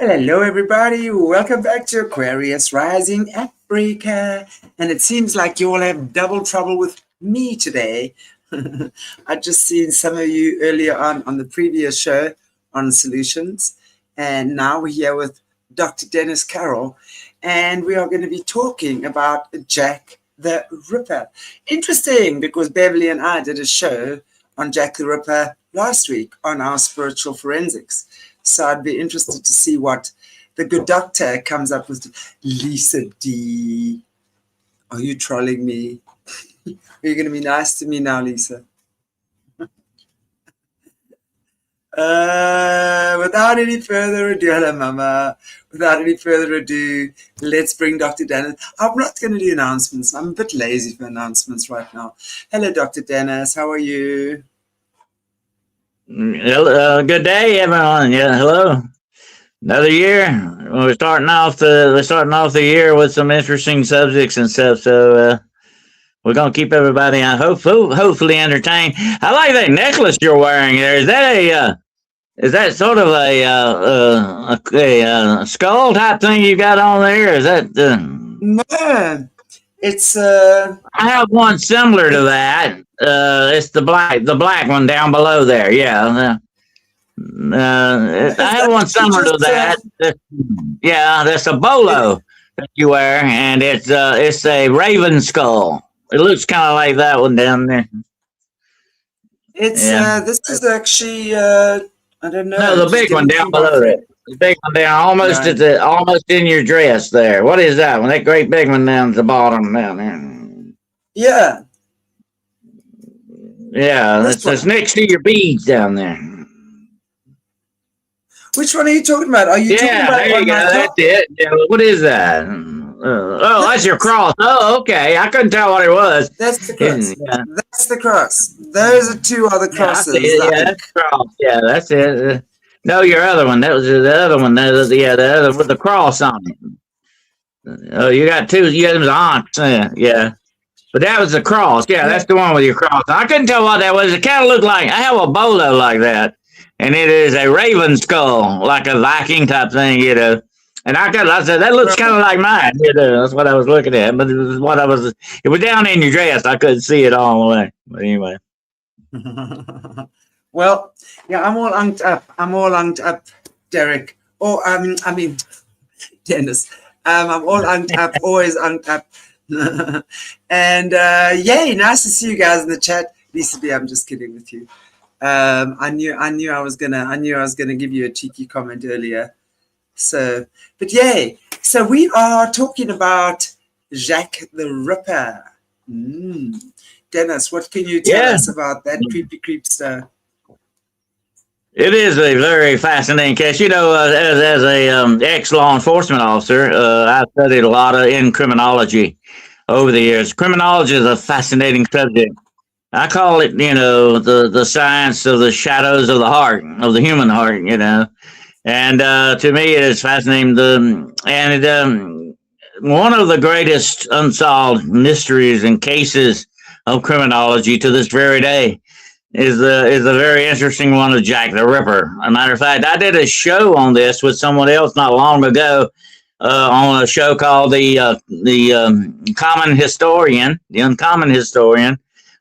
Well, hello, everybody. Welcome back to Aquarius Rising Africa. And it seems like you all have double trouble with me today. I just seen some of you earlier on the previous show on solutions. And now we're here with Dr. Dennis Carroll. And we are going to be talking about Jack the Ripper. Interesting, because Beverly and I did a show on Jack the Ripper last week on our spiritual forensics. So I'd be interested to see what the good doctor comes up with. Lisa D, are you trolling me? Are you going to be nice to me now, Lisa? Without any further ado, hello, Mama. Without any further ado, let's bring Dr. Dennis. I'm not going to do announcements. I'm a bit lazy for announcements right now. Hello, Dr. Dennis. How are you? Good day, everyone. Yeah, hello. Another year. We're starting off the year with some interesting subjects and stuff. So we're gonna keep everybody, hopefully entertained. I like that necklace you're wearing there. Is that sort of a skull type thing you got on there? Is that? No, it's I have one similar to that. It's the black one down below there. Yeah. I have one similar to that. Yeah, that's a bolo that you wear, and it's a raven skull. It looks kind of like that one down there. It's this is actually I don't know. No, the big one down below there. The big one down, almost almost in your dress there. What is that one? That great big one down at the bottom down there. Yeah. Yeah, that's next to your beads down there. Which one are you talking about? Are you talking about there you go. That's it. Yeah, what is that? That's your cross. Oh, okay. I couldn't tell what it was. That's the cross. Yeah. That's the cross. Those are two other crosses. That's the cross. Yeah, that's it. No, your other one. That was the other one. The other with the cross on it. Oh, you got two. You got them aunts. Yeah. But that was the cross. Yeah, that's the one with your cross. I couldn't tell what that was. It kind of looked like, I have a bolo like that. And it is a raven skull, like a Viking type thing, you know. And I said, that looks kind of like mine, you know. That's what I was looking at. But it was down in your dress. I couldn't see it all the way. But anyway. Well, yeah, I'm all unked up, Derek. I mean, Dennis. I'm all unked up, always unked up. And yay, nice to see you guys in the chat. Lisa B, I'm just kidding with you. I knew I was gonna give you a cheeky comment earlier. So, but yay. So we are talking about Jack the Ripper. Dennis, what can you tell us about that creepy creepster? It is a very fascinating case. You know, as a ex-law enforcement officer, I've studied a lot in criminology over the years. Criminology is a fascinating subject. I call it, you know, the science of the shadows of the heart, of the human heart, you know. And to me, it is fascinating. One of the greatest unsolved mysteries and cases of criminology to this very day is the very interesting one of Jack the Ripper. As a matter of fact, I did a show on this with someone else not long ago on a show called the Uncommon Historian,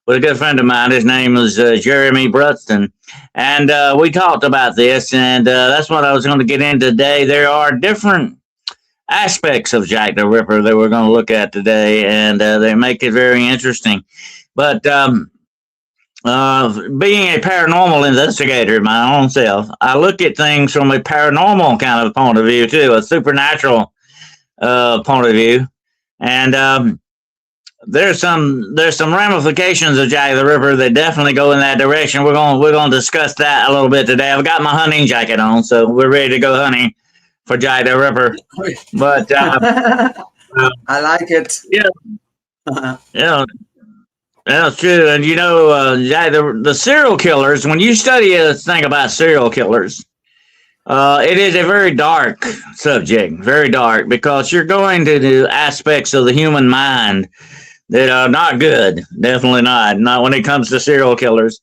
with a good friend of mine. His name was Jeremy Brutston. And we talked about this, and that's what I was going to get into today. There are different aspects of Jack the Ripper that we're going to look at today, and they make it very interesting. But being a paranormal investigator my own self, I look at things from a paranormal kind of point of view too, a supernatural point of view. And there's some ramifications of Jack the Ripper that definitely go in that direction. We're going to discuss that a little bit today. I've got my hunting jacket on, so we're ready to go hunting for Jack the Ripper. But I like it. Yeah. Yeah. That's true. And you know, the serial killers, when you study a thing about serial killers, it is a very dark subject, very dark, because you're going to do aspects of the human mind that are not good. Definitely not when it comes to serial killers.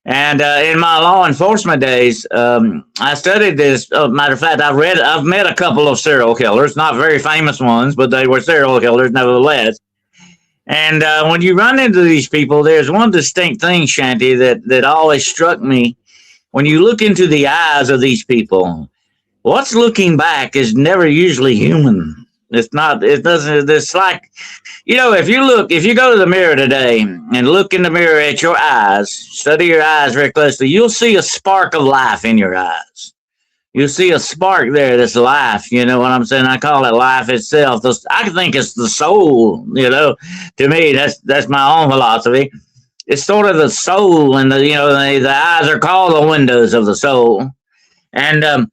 And in my law enforcement days, I studied this. Matter of fact, I've met a couple of serial killers, not very famous ones, but they were serial killers nevertheless. And when you run into these people, there's one distinct thing, Shanty, that always struck me. When you look into the eyes of these people, what's looking back is never usually human. It's not, it doesn't, it's like, if you go to the mirror today and look in the mirror at your eyes, study your eyes very closely, you'll see a spark of life in your eyes. You'll see a spark there that's life. You know what I'm saying? I call it life itself. I think it's the soul, to me, that's my own philosophy. It's sort of the soul, and the eyes are called the windows of the soul. And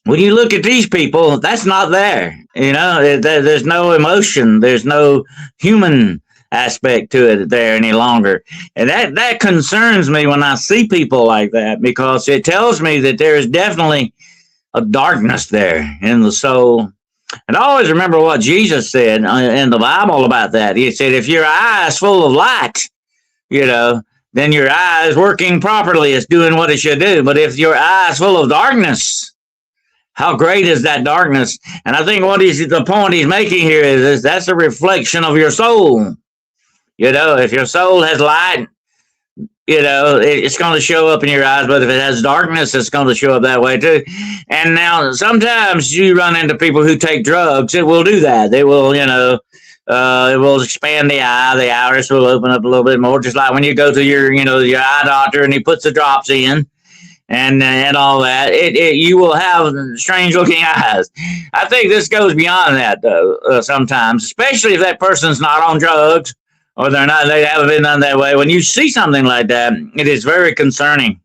when you look at these people, that's not there. There's no emotion. There's no human aspect to it there any longer. And that concerns me when I see people like that, because it tells me that there is definitely a darkness there in the soul. And I always remember what Jesus said in the Bible about that. He said, if your eye is full of light, then your eye is working properly. It's doing what it should do. But if your eye is full of darkness, how great is that darkness? And I think the point he's making here is that's a reflection of your soul. If your soul has light, it's going to show up in your eyes. But if it has darkness, it's going to show up that way too. And now sometimes you run into people who take drugs. It will do that. They will, it will expand the eye. The iris will open up a little bit more. Just like when you go to your eye doctor and he puts the drops in. And all that, you will have strange looking eyes. I think this goes beyond that, though. Sometimes, especially if that person's not on drugs or they haven't been done that way. When you see something like that, it is very concerning.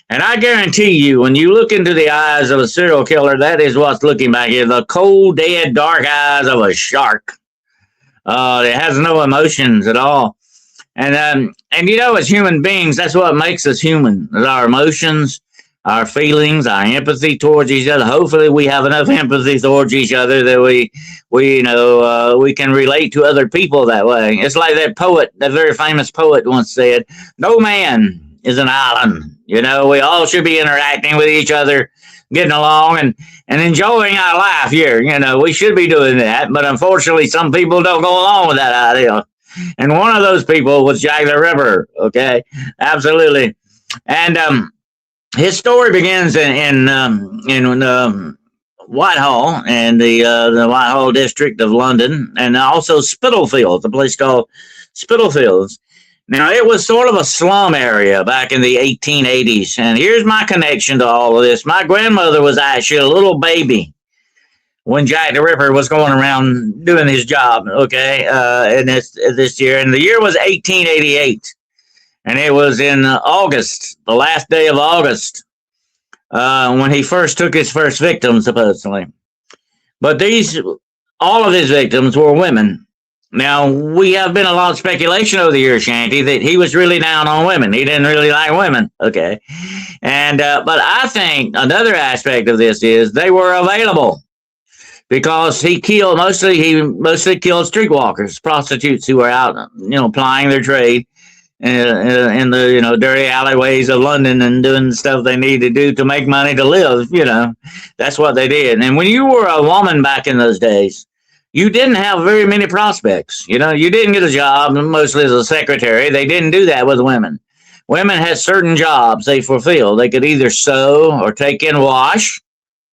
And I guarantee you, when you look into the eyes of a serial killer, that is what's looking back here: the cold, dead, dark eyes of a shark. It has no emotions at all. And as human beings, that's what makes us human: is our emotions, our feelings, our empathy towards each other. Hopefully we have enough empathy towards each other that we can relate to other people that way. It's like that very famous poet once said, no man is an island. We all should be interacting with each other, getting along and enjoying our life here. We should be doing that. But unfortunately, some people don't go along with that idea. And one of those people was Jack the Ripper. Okay, absolutely. And his story begins in Whitehall and the Whitehall district of London, and also Spitalfields, a place called Spitalfields. Now, it was sort of a slum area back in the 1880s. And here's my connection to all of this. My grandmother was actually a little baby when Jack the Ripper was going around doing his job, okay, in this year. And the year was 1888. And it was in August, the last day of August, when he first took his first victim, supposedly. But all of his victims were women. Now, we have been a lot of speculation over the years, Shanty, that he was really down on women. He didn't really like women, okay? And but I think another aspect of this is they were available, because he mostly killed streetwalkers, prostitutes who were out, plying their trade in the dirty alleyways of London and doing the stuff they need to do to make money to live. That's what they did. And when you were a woman back in those days, you didn't have very many prospects. You didn't get a job mostly as a secretary. They didn't do that with women. Women had certain jobs they fulfilled. They could either sew or take in wash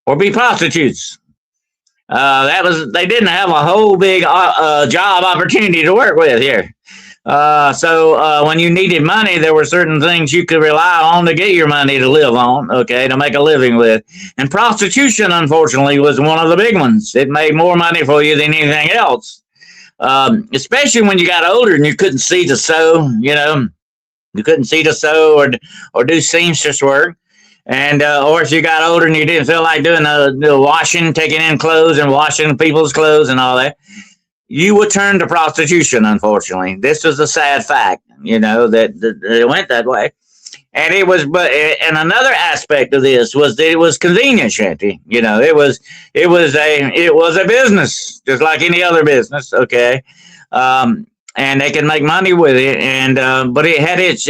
or be prostitutes. They didn't have a whole big job opportunity to work with here. So when you needed money, there were certain things you could rely on to get your money to live on, okay, to make a living with. And prostitution, unfortunately, was one of the big ones. It made more money for you than anything else, especially when you got older and you couldn't see to sew, you couldn't see to sew or do seamstress work. And or if you got older and you didn't feel like doing the washing, taking in clothes and washing people's clothes and all that, you would turn to prostitution, unfortunately. This is a sad fact, that it went that way. And and another aspect of this was that it was convenient, Shanty. It was a business, just like any other business, okay? And they can make money with it. And but it had its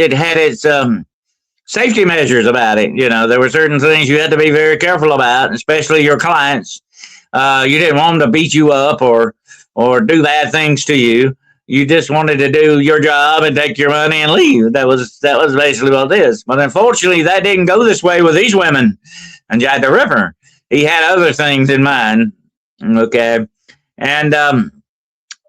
safety measures about it. You know, there were certain things you had to be very careful about, especially your clients. You didn't want them to beat you up or do bad things to you. You just wanted to do your job and take your money and leave. That was basically what it is. But unfortunately, that didn't go this way with these women and Jack the Ripper. He had other things in mind. Okay, and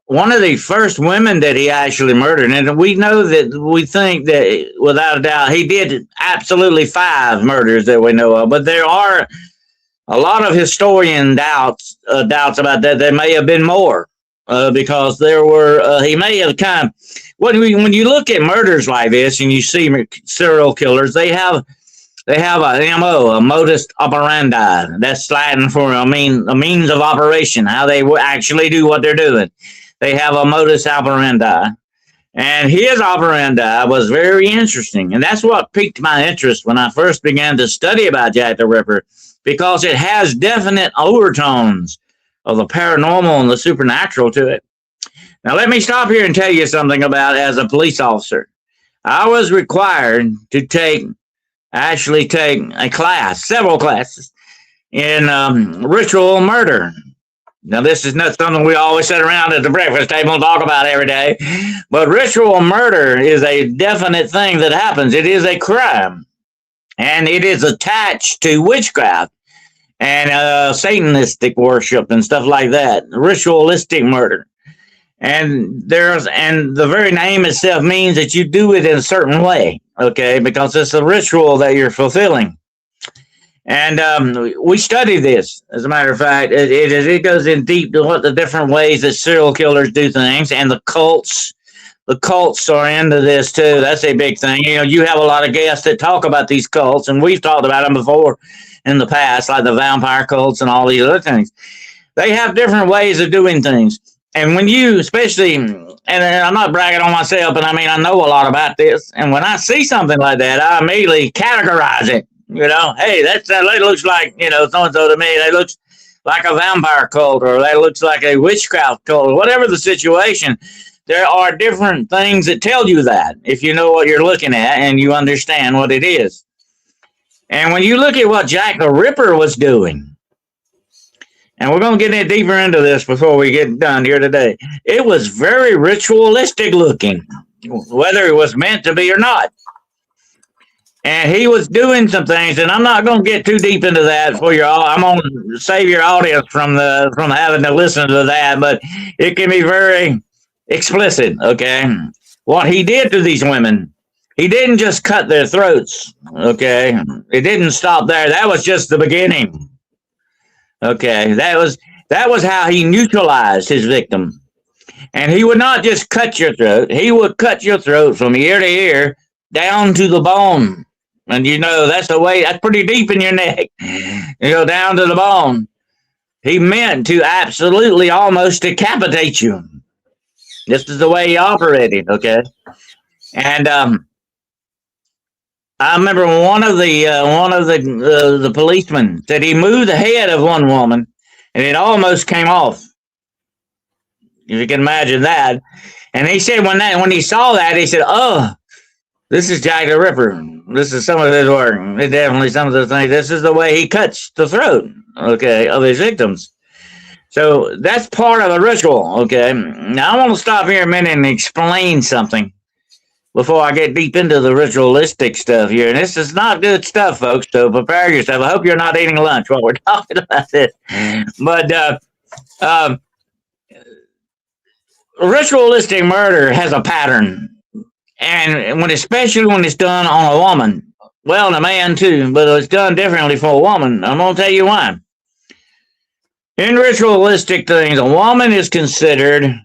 one of the first women that he actually murdered, and we think that without a doubt he did absolutely 5 murders that we know of, but there are a lot of historian doubts about that. There may have been more because there were he may have kind of when you look at murders like this and you see serial killers, they have a MO, a modus operandi. That's Latin for a means of operation, how they actually do what they're doing. They have a modus operandi. And his operandi was very interesting. And that's what piqued my interest when I first began to study about Jack the Ripper, because it has definite overtones of the paranormal and the supernatural to it. Now, let me stop here and tell you something about as a police officer. I was required to actually take a class, several classes, in ritual murder. Now, this is not something we always sit around at the breakfast table and talk about every day, but ritual murder is a definite thing that happens. It is a crime, and it is attached to witchcraft and Satanistic worship and stuff like that, ritualistic murder. And the very name itself means that you do it in a certain way, okay, because it's a ritual that you're fulfilling. And we study this. As a matter of fact, it goes in deep to what the different ways that serial killers do things, and the cults. The cults are into this too. That's a big thing. You know, you have a lot of guests that talk about these cults, and we've talked about them before in the past, like the vampire cults and all these other things. They have different ways of doing things. And when you, especially, and I'm not bragging on myself, but I mean, I know a lot about this. And when I see something like that, I immediately categorize it. You know, hey, that looks like, so-and-so to me. That looks like a vampire cult, or that looks like a witchcraft cult, or whatever the situation. There are different things that tell you that if you know what you're looking at and you understand what it is. And when you look at what Jack the Ripper was doing, and we're going to get deeper into this before we get done here today, it was very ritualistic looking, whether it was meant to be or not. And he was doing some things, and I'm not going to get too deep into that for you all. I'm going to save your audience from having to listen to that, but it can be very explicit, okay? What he did to these women, he didn't just cut their throats, okay? It didn't stop there. That was just the beginning, okay? That was how he neutralized his victim. And he would not just cut your throat. He would cut your throat from ear to ear down to the bone. And that's pretty deep in your neck. Down to the bone. He meant to absolutely almost decapitate you. This is the way he operated, okay? And I remember one of the policemen said he moved the head of one woman, and it almost came off. If you can imagine that. And he said when he saw that, he said, "Oh, this is Jack the Ripper. This is some of his work. It's definitely some of the things. This is the way he cuts the throat, okay, of his victims." So that's part of the ritual, okay? Now I want to stop here a minute and explain something before I get deep into the ritualistic stuff here. And this is not good stuff, folks, so prepare yourself. I hope you're not eating lunch while we're talking about this. But ritualistic murder has a pattern. And especially when it's done on a woman, well, and a man too, but it's done differently for a woman. I'm going to tell you why. In ritualistic things, a woman is considered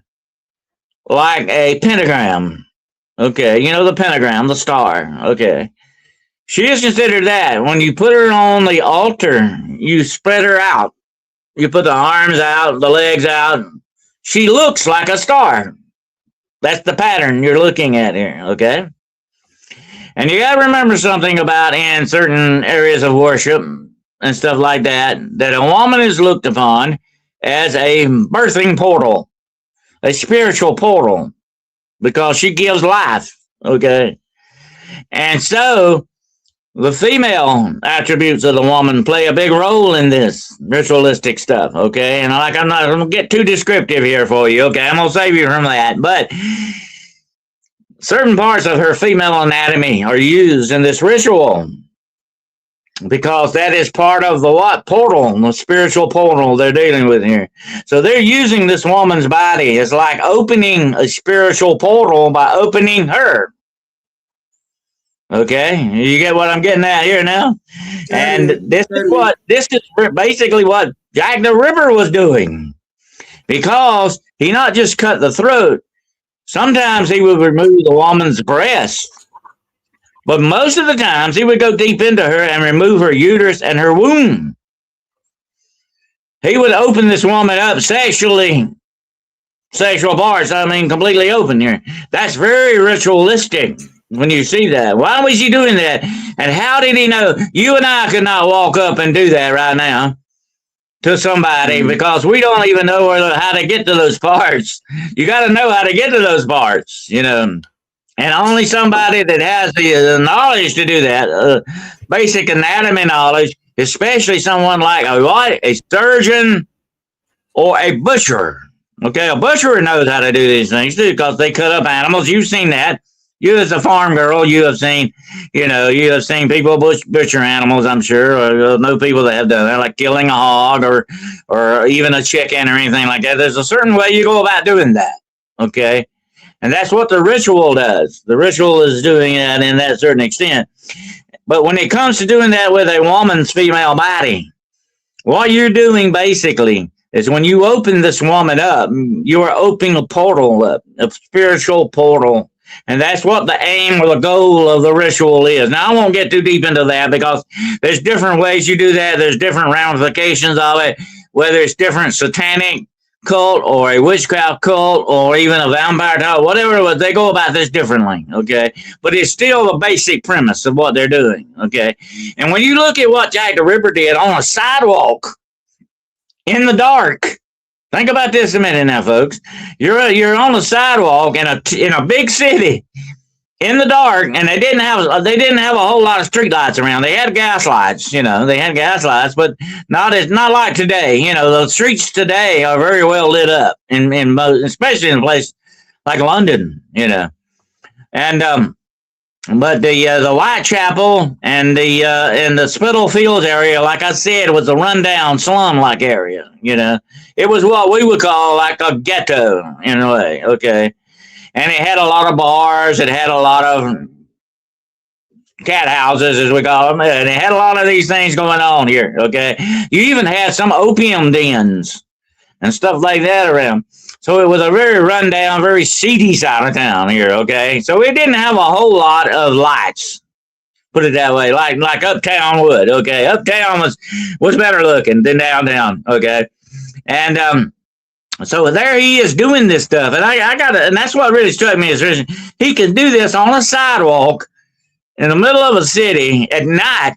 like a pentagram. Okay, the pentagram, the star. Okay. She is considered that. When you put her on the altar, you spread her out. You put the arms out, the legs out. She looks like a star. That's the pattern you're looking at here, okay? And you got to remember something about in certain areas of worship and stuff like that a woman is looked upon as a birthing portal, a spiritual portal, because she gives life, okay? And so the female attributes of the woman play a big role in this ritualistic stuff, okay? And I'm not going to get too descriptive here for you, okay? I'm going to save you from that. But certain parts of her female anatomy are used in this ritual because that is part of the what? Portal, the spiritual portal they're dealing with here. So they're using this woman's body as like opening a spiritual portal by opening her. Okay, you get what I'm getting at here now? And this is basically what Jack the Ripper was doing, because he not just cut the throat. Sometimes he would remove the woman's breast, but most of the times he would go deep into her and remove her uterus and her womb. He would open this woman up sexual parts. I mean, completely open here. That's very ritualistic. When you see that, why was he doing that? And how did he know? You and I could not walk up and do that right now to somebody because we don't even know how to get to those parts. You got to know how to get to those parts, you know. And only somebody that has the knowledge to do that, basic anatomy knowledge, especially someone like a surgeon or a butcher. Okay, a butcher knows how to do these things too because they cut up animals. You've seen that. You as a farm girl, you have seen people butcher animals, I'm sure, or know people that have done that, like killing a hog or even a chicken or anything like that. There's a certain way you go about doing that, okay? And that's what the ritual does. The ritual is doing that in that certain extent. But when it comes to doing that with a woman's female body, what you're doing basically is when you open this woman up, you are opening a portal up, a spiritual portal. And that's what the aim or the goal of the ritual is. Now, I won't get too deep into that because there's different ways you do that. There's different ramifications of it, whether it's different satanic cult or a witchcraft cult or even a vampire cult, whatever it was, they go about this differently, okay? But it's still the basic premise of what they're doing, okay? And when you look at what Jack the Ripper did on a sidewalk in the dark, think about this a minute now, folks. You're on a sidewalk in a big city in the dark, and they didn't have a whole lot of street lights around. They had gas lights, but not like today. You know, the streets today are very well lit up especially in a place like London. You know, and but the Whitechapel and the Spitalfields area, like I said, was a rundown slum-like area. You know, it was what we would call like a ghetto in a way. Okay, and it had a lot of bars. It had a lot of cat houses, as we call them, and it had a lot of these things going on here. Okay, you even had some opium dens and stuff like that around. So it was a very rundown, very seedy side of town here, okay? So it didn't have a whole lot of lights, put it that way, like Uptown would, okay? Uptown was better looking than downtown, okay? And so there he is doing this stuff. And and that's what really struck me is he can do this on a sidewalk in the middle of a city at night.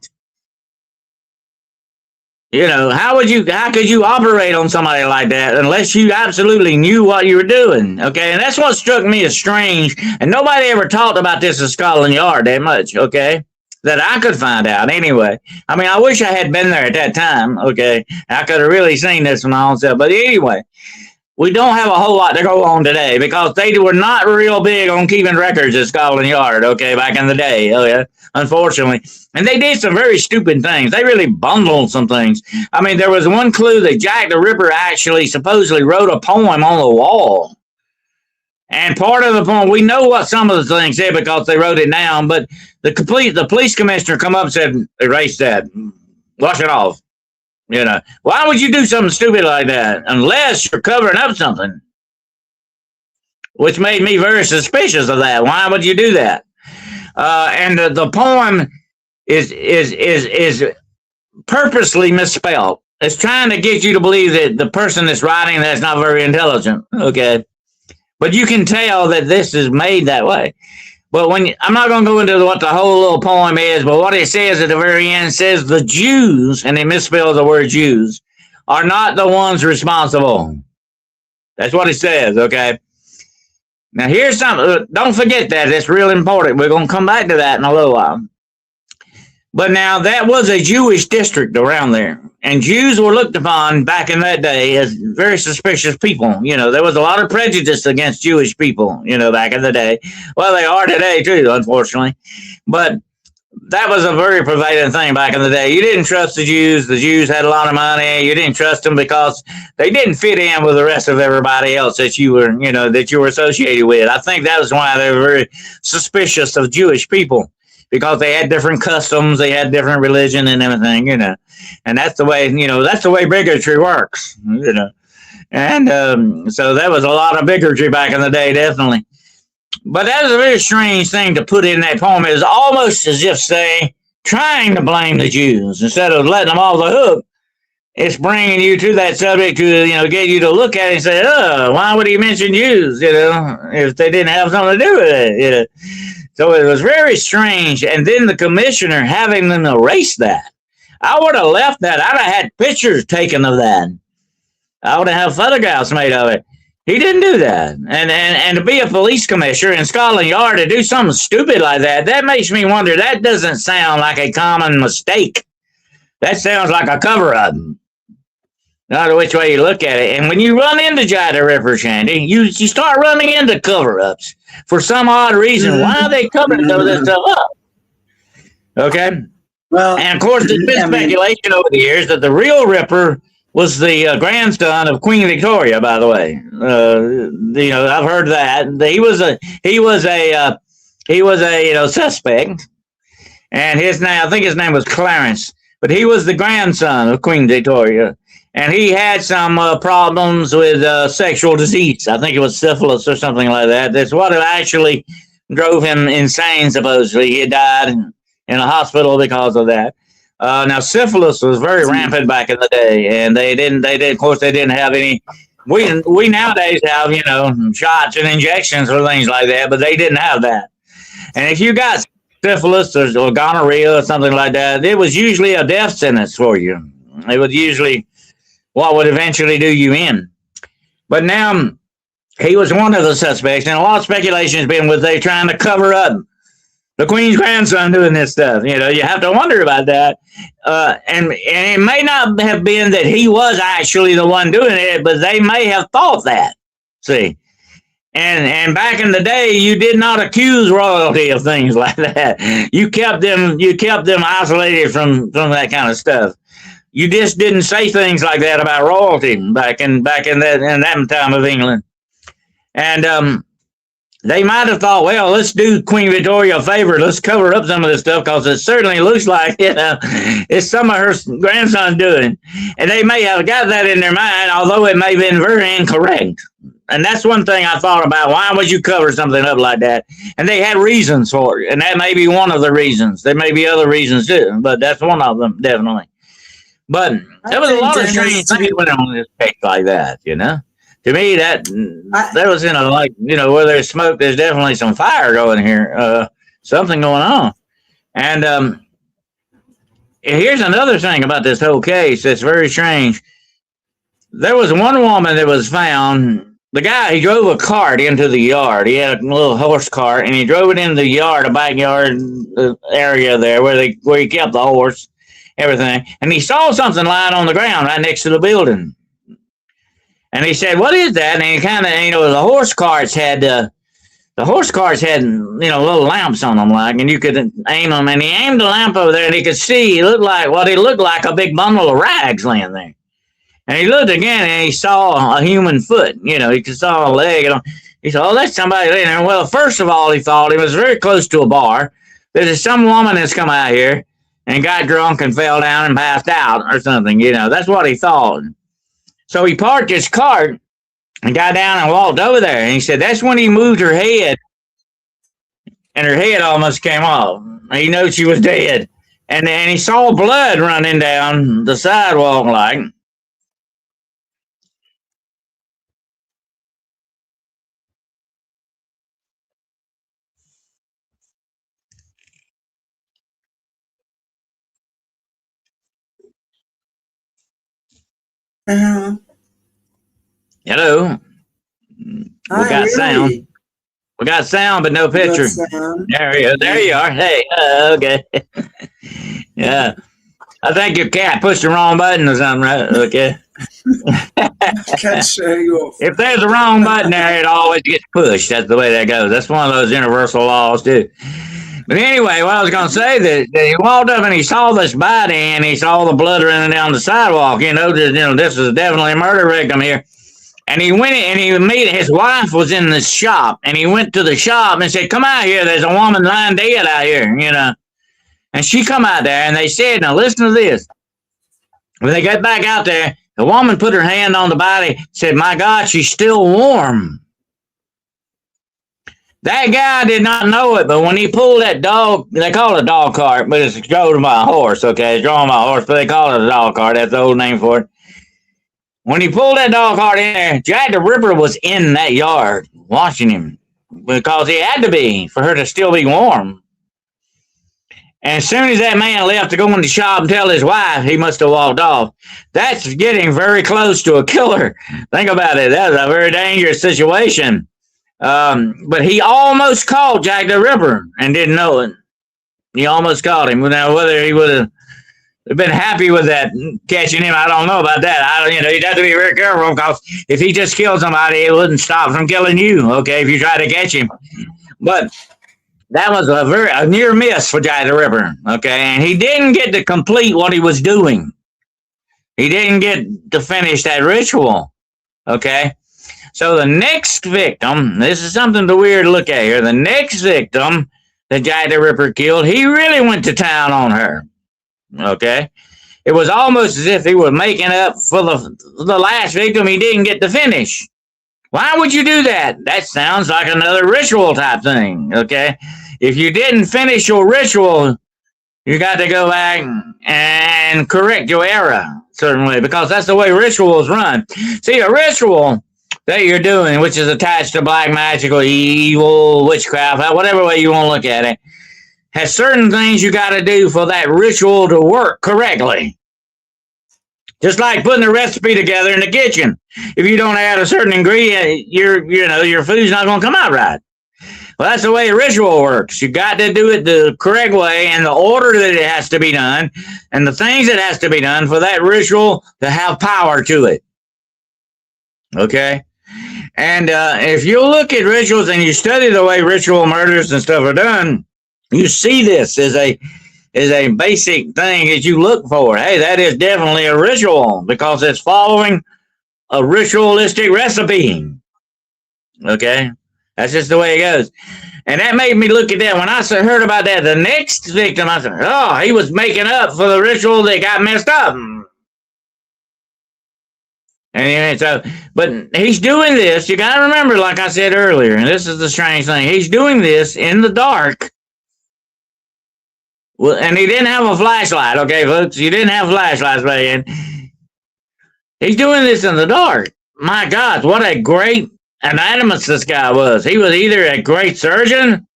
You know, how could you operate on somebody like that unless you absolutely knew what you were doing? Okay, and that's what struck me as strange. And nobody ever talked about this at Scotland Yard that much, okay, that I could find out anyway. I mean, I wish I had been there at that time, okay. I could have really seen this for my own self. But anyway, we don't have a whole lot to go on today because they were not real big on keeping records at Scotland Yard, okay, back in the day, okay, unfortunately. And they did some very stupid things. They really bundled some things. I mean, there was one clue that Jack the Ripper actually supposedly wrote a poem on the wall. And part of the poem, we know what some of the things said because they wrote it down, but the police commissioner come up and said, erase that, wash it off. You know, why would you do something stupid like that unless you're covering up something? Which made me very suspicious of that. Why would you do that? And the poem is purposely misspelled. It's trying to get you to believe that the person that's writing that's not very intelligent. Okay, but you can tell that this is made that way. But I'm not going to go into what the whole little poem is, but what it says at the very end says the Jews, and it misspells the word Jews, are not the ones responsible. That's what it says, okay? Now, here's something. Don't forget that. It's real important. We're going to come back to that in a little while. But now that was a Jewish district around there, and Jews were looked upon back in that day as very suspicious people. You know, there was a lot of prejudice against Jewish people, you know, back in the day. Well, they are today too, unfortunately. But that was a very pervading thing back in the day. You didn't trust the Jews. The Jews had a lot of money. You didn't trust them because they didn't fit in with the rest of everybody else that you were, you know, that you were associated with. I think that was why they were very suspicious of Jewish people, because they had different customs, they had different religion and everything, you know. And that's the way, you know, that's the way bigotry works, you know. And so that was a lot of bigotry back in the day, definitely. But that is a very strange thing to put in that poem. It was almost as if, say, trying to blame the Jews instead of letting them off the hook. It's bringing you to that subject to, you know, get you to look at it and say, oh, why would he mention Jews, you know, if they didn't have something to do with it, you know. So it was very strange. And then the commissioner having them erase that. I would have left that. I'd have had pictures taken of that. I would have had photographs made of it. He didn't do that. And to be a police commissioner in Scotland Yard to do something stupid like that, that makes me wonder. That doesn't sound like a common mistake. That sounds like a cover-up. No matter which way you look at it. And when you run into Gaia the Ripper, Shandy, you start running into cover-ups for some odd reason. Why are they covering some of this stuff up? Okay? Well, and of course, there's been speculation over the years that the real Ripper was the grandson of Queen Victoria, by the way. You know, I've heard that. He was a you know, suspect. And his name, I think his name was Clarence. But he was the grandson of Queen Victoria. And he had some problems with sexual disease. I think it was syphilis or something like that. That's what actually drove him insane, supposedly. He had died in a hospital because of that. Now, syphilis was very rampant back in the day. And of course, they didn't have any. We nowadays have, you know, shots and injections or things like that, but they didn't have that. And if you got syphilis or gonorrhea or something like that, it was usually a death sentence for you. It was usually what would eventually do you in. But now he was one of the suspects, and a lot of speculation has been with they trying to cover up the Queen's grandson doing this stuff. You know, you have to wonder about that. And it may not have been that he was actually the one doing it, but they may have thought that. See? And back in the day, you did not accuse royalty of things like that. You kept them isolated from that kind of stuff. You just didn't say things like that about royalty back in that time of England. And they might have thought, well, let's do Queen Victoria a favor. Let's cover up some of this stuff because it certainly looks like, you know, it's some of her grandson's doing. And they may have got that in their mind, although it may have been very incorrect. And that's one thing I thought about. Why would you cover something up like that? And they had reasons for it. And that may be one of the reasons. There may be other reasons too, but that's one of them, definitely. But there was a lot of strange things went on in this case like that, you know. To me, that was in a, like, you know, where there's smoke, there's definitely some fire going here. Something going on. And here's another thing about this whole case that's very strange. There was one woman that was found. The guy, he drove a cart into the yard. He had a little horse cart, and he drove it into the yard, a backyard area there where he kept the horse, everything. And he saw something lying on the ground right next to the building. And he said, "What is that?" And he kind of, you know, the horse carts had, you know, little lamps on them, like, and you could aim them. And he aimed the lamp over there, and he could see it looked like a big bundle of rags laying there. And he looked again, and he saw a human foot. You know, he saw a leg. And he said, "Oh, that's somebody laying there." Well, first of all, he thought he was very close to a bar. There's some woman that's come out here and got drunk and fell down and passed out or something. You know, that's what he thought. So he parked his cart and got down and walked over there. And he said that's when he moved her head, and her head almost came off. He knew she was dead. And then he saw blood running down the sidewalk like. Uh-huh. Hello. We got sound. We got sound, but no picture. There you are. Hey, okay. Yeah. I think your cat pushed the wrong button or something, right? Okay. Can't show you off. If there's a wrong button there, it always gets pushed. That's the way that goes. That's one of those universal laws, too. But anyway, what I was going to say, that he walked up and he saw this body and he saw the blood running down the sidewalk. This is definitely a murder victim here. And he went and his wife was in the shop, and he went to the shop and said, "Come out here. There's a woman lying dead out here, And she come out there and they said, now listen to this. When they got back out there, the woman put her hand on the body, said, "My God, she's still warm." That guy did not know it, but when he pulled that dog, they call it a dog cart, but it's drawn by a horse, okay? It's drawn by a horse, but they call it a dog cart. That's the old name for it. When he pulled that dog cart in there, Jack the Ripper was in that yard watching him because he had to be for her to still be warm. And as soon as that man left to go in the shop and tell his wife, he must have walked off. That's getting very close to a killer. Think about it. That's a very dangerous situation. But he almost caught Jack the Ripper and didn't know it. He almost caught him. Now, whether he would have been happy with that, catching him, I don't know about that. You'd have to be very careful because if he just killed somebody, it wouldn't stop from killing you, okay, if you try to catch him. But that was a near miss for Jack the Ripper, okay? And he didn't get to complete what he was doing. He didn't get to finish that ritual, okay? So the next victim, this is something to weird to look at here. The next victim that Jack the Ripper killed, he really went to town on her, okay? It was almost as if he was making up for the last victim he didn't get to finish. Why would you do that? That sounds like another ritual type thing, okay? If you didn't finish your ritual, you got to go back and correct your error, certainly, because that's the way rituals run. See, a ritual that you're doing, which is attached to black magic or evil, witchcraft, whatever way you want to look at it, has certain things you got to do for that ritual to work correctly. Just like putting a recipe together in the kitchen. If you don't add a certain ingredient, your food's not going to come out right. Well, that's the way a ritual works. You got to do it the correct way and the order that it has to be done and the things that has to be done for that ritual to have power to it. Okay? And if you look at rituals and you study the way ritual murders and stuff are done, you see this as a basic thing that you look for. Hey, that is definitely a ritual because it's following a ritualistic recipe. Okay? That's just the way it goes. And that made me look at that. When I heard about that, the next victim, I said, oh, he was making up for the ritual that got messed up. And so, but he's doing this. You got to remember, like I said earlier, and this is the strange thing. He's doing this in the dark. Well, and he didn't have a flashlight, okay, folks? You didn't have flashlights back then. He's doing this in the dark. My God, what a great anatomist this guy was. He was either a great surgeon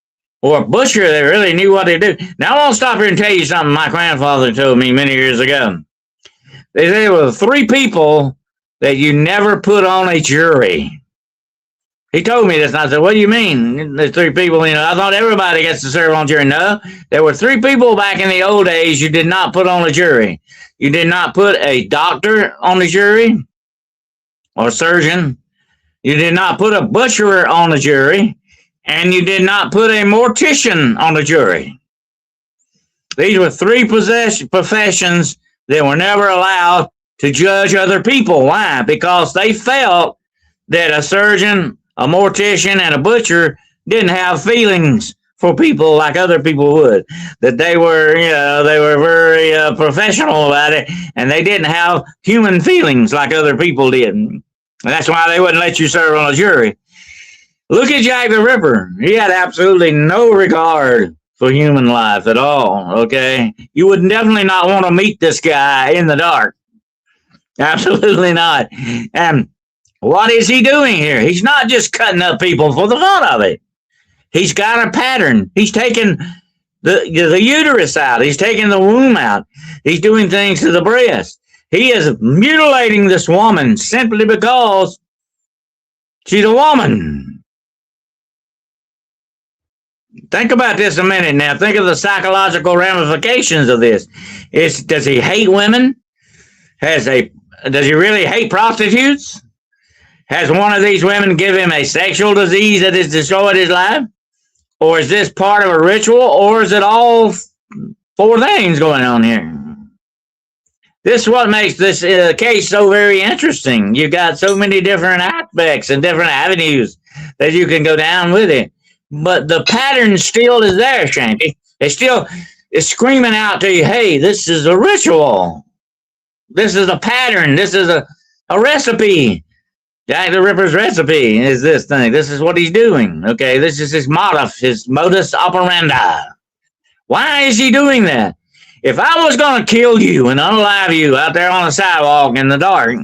or a butcher that really knew what to do. Now, I want to stop here and tell you something my grandfather told me many years ago. They said there were 3 people that you never put on a jury. He told me this, and I said, what do you mean? There's 3 people, I thought everybody gets to serve on jury. No, there were 3 people back in the old days you did not put on a jury. You did not put a doctor on the jury or surgeon. You did not put a butcher on the jury, and you did not put a mortician on the jury. These were 3 professions that were never allowed to judge other people. Why? Because they felt that a surgeon, a mortician, and a butcher didn't have feelings for people like other people would. That they were very professional about it, and they didn't have human feelings like other people did. And that's why they wouldn't let you serve on a jury. Look at Jack the Ripper. He had absolutely no regard for human life at all, okay? You would definitely not want to meet this guy in the dark. Absolutely not. And what is he doing here? He's not just cutting up people for the fun of it. He's got a pattern. He's taking the uterus out. He's taking the womb out. He's doing things to the breast. He is mutilating this woman simply because she's a woman. Think about this a minute now. Think of the psychological ramifications of this. Does he hate women? Does he really hate prostitutes? Has one of these women give him a sexual disease that has destroyed his life? Or is this part of a ritual? Or is it all four things going on here? This is what makes this case so very interesting. You've got so many different aspects and different avenues that you can go down with it. But the pattern still is there, Shanty. It still is screaming out to you, hey, this is a ritual. This is a pattern. This is a recipe. Jack the Ripper's recipe is this thing. This is what he's doing. Okay, this is his modus operandi. Why is he doing that? If I was going to kill you and unalive you out there on the sidewalk in the dark,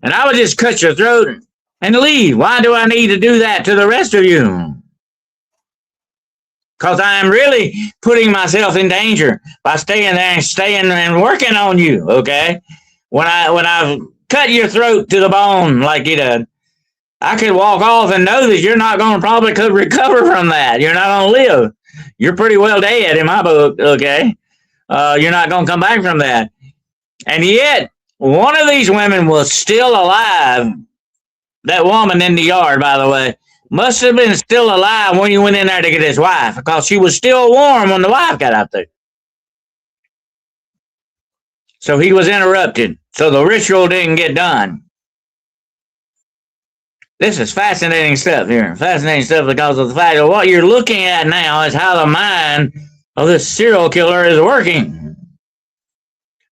and I would just cut your throat and leave, why do I need to do that to the rest of you? Because I am really putting myself in danger by staying there and working on you, okay? When I cut your throat to the bone like you did, I could walk off and know that you're not going to probably could recover from that. You're not going to live. You're pretty well dead in my book, okay? You're not going to come back from that. And yet, one of these women was still alive. That woman in the yard, by the way, must have been still alive when you went in there to get his wife, because she was still warm when the wife got out there. So he was interrupted. So the ritual didn't get done. This is fascinating stuff here. Fascinating stuff because of the fact that what you're looking at now is how the mind of this serial killer is working.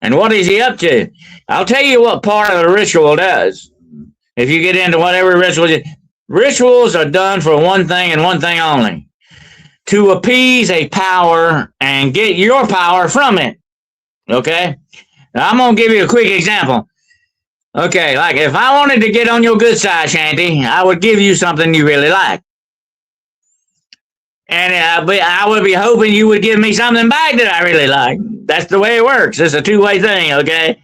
And what is he up to? I'll tell you what part of the ritual does. If you get into whatever rituals are done for one thing and one thing only. To appease a power and get your power from it. Okay? Now, I'm going to give you a quick example. Okay, like if I wanted to get on your good side, Shanty, I would give you something you really like. And I would be hoping you would give me something back that I really like. That's the way it works. It's a two-way thing, okay?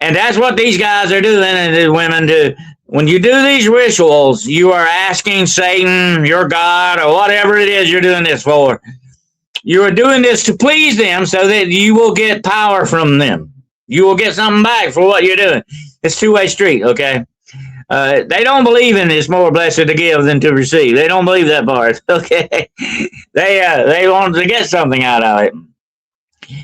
And that's what these guys are doing and these women do. When you do these rituals, you are asking Satan, your God, or whatever it is you're doing this for. You are doing this to please them so that you will get power from them. You will get something back for what you're doing. It's two-way street, okay? They don't believe in it's more blessed to give than to receive. They don't believe that part, okay? They want to get something out of it.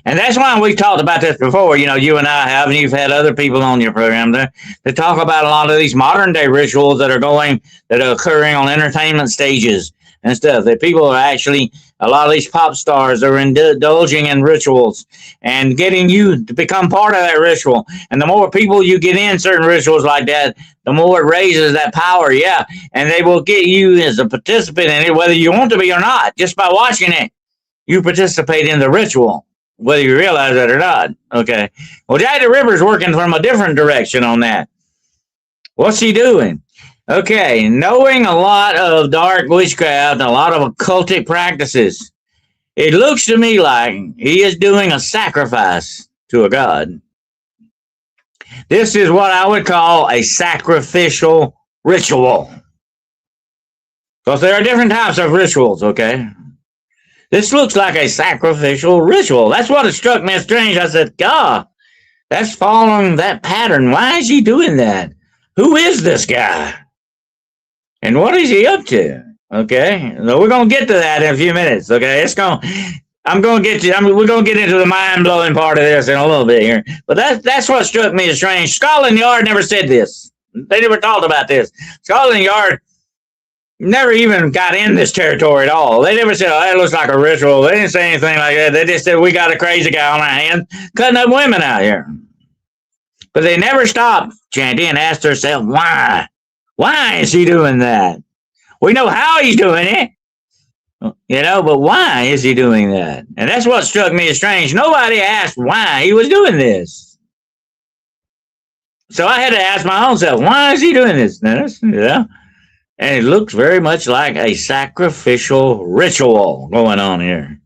And that's why we've talked about this before. You know, you and I have, and you've had other people on your program there to talk about a lot of these modern day rituals that are occurring on entertainment stages and stuff. That people are actually, a lot of these pop stars are indulging in rituals and getting you to become part of that ritual. And the more people you get in certain rituals like that, the more it raises that power, yeah. And they will get you as a participant in it, whether you want to be or not. Just by watching it, you participate in the ritual, whether you realize that or not. Okay. Well, Jack the Ripper's working from a different direction on that. What's he doing? Okay, knowing a lot of dark witchcraft, a lot of occultic practices, it looks to me like he is doing a sacrifice to a god. This is what I would call a sacrificial ritual. Because there are different types of rituals, okay? This looks like a sacrificial ritual. That's what it struck me as strange. I said, God, that's following that pattern. Why is he doing that? Who is this guy? And what is he up to? Okay, so we're gonna get to that in a few minutes. Okay, we're gonna get into the mind blowing part of this in a little bit here. But that's what struck me as strange. Scotland Yard never said this. They never talked about this. Scotland Yard never even got in this territory at all. They never said, "Oh, that looks like a ritual." They didn't say anything like that. They just said, "We got a crazy guy on our hands cutting up women out here." But they never stopped, Chanty, and asked herself, why? Why is he doing that? We know how he's doing it, but why is he doing that? And that's what struck me as strange. Nobody asked why he was doing this. So I had to ask my own self, why is he doing this? And it looks very much like a sacrificial ritual going on here.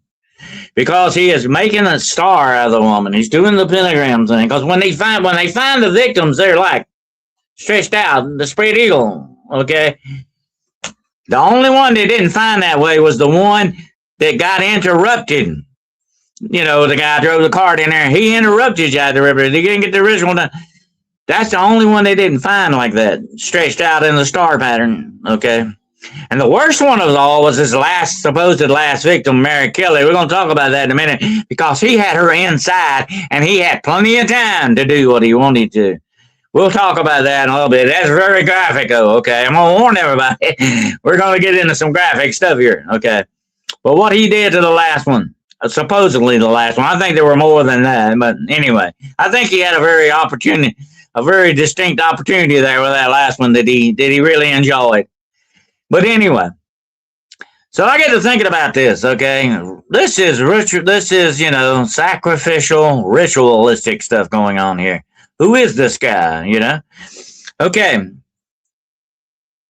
Because he is making a star out of the woman. He's doing the pentagram thing. Because when they find the victims, they're like stretched out, the spread eagle. Okay. The only one they didn't find that way was the one that got interrupted. You know, the guy drove the cart in there. He interrupted Jack the Ripper. They didn't get the original done. That's the only one they didn't find like that, stretched out in the star pattern. Okay. And the worst one of all was his supposed last victim, Mary Kelly. We're going to talk about that in a minute because he had her inside and he had plenty of time to do what he wanted to. We'll talk about that in a little bit. That's very graphic, though. Okay. I'm going to warn everybody. We're going to get into some graphic stuff here. Okay. But what he did to the last one, supposedly the last one, I think there were more than that. But anyway, I think he had a very distinct opportunity there with that last one that he really enjoyed. But anyway, so I get to thinking about this, okay? This is, you know, sacrificial, ritualistic stuff going on here. Who is this guy, you know? Okay.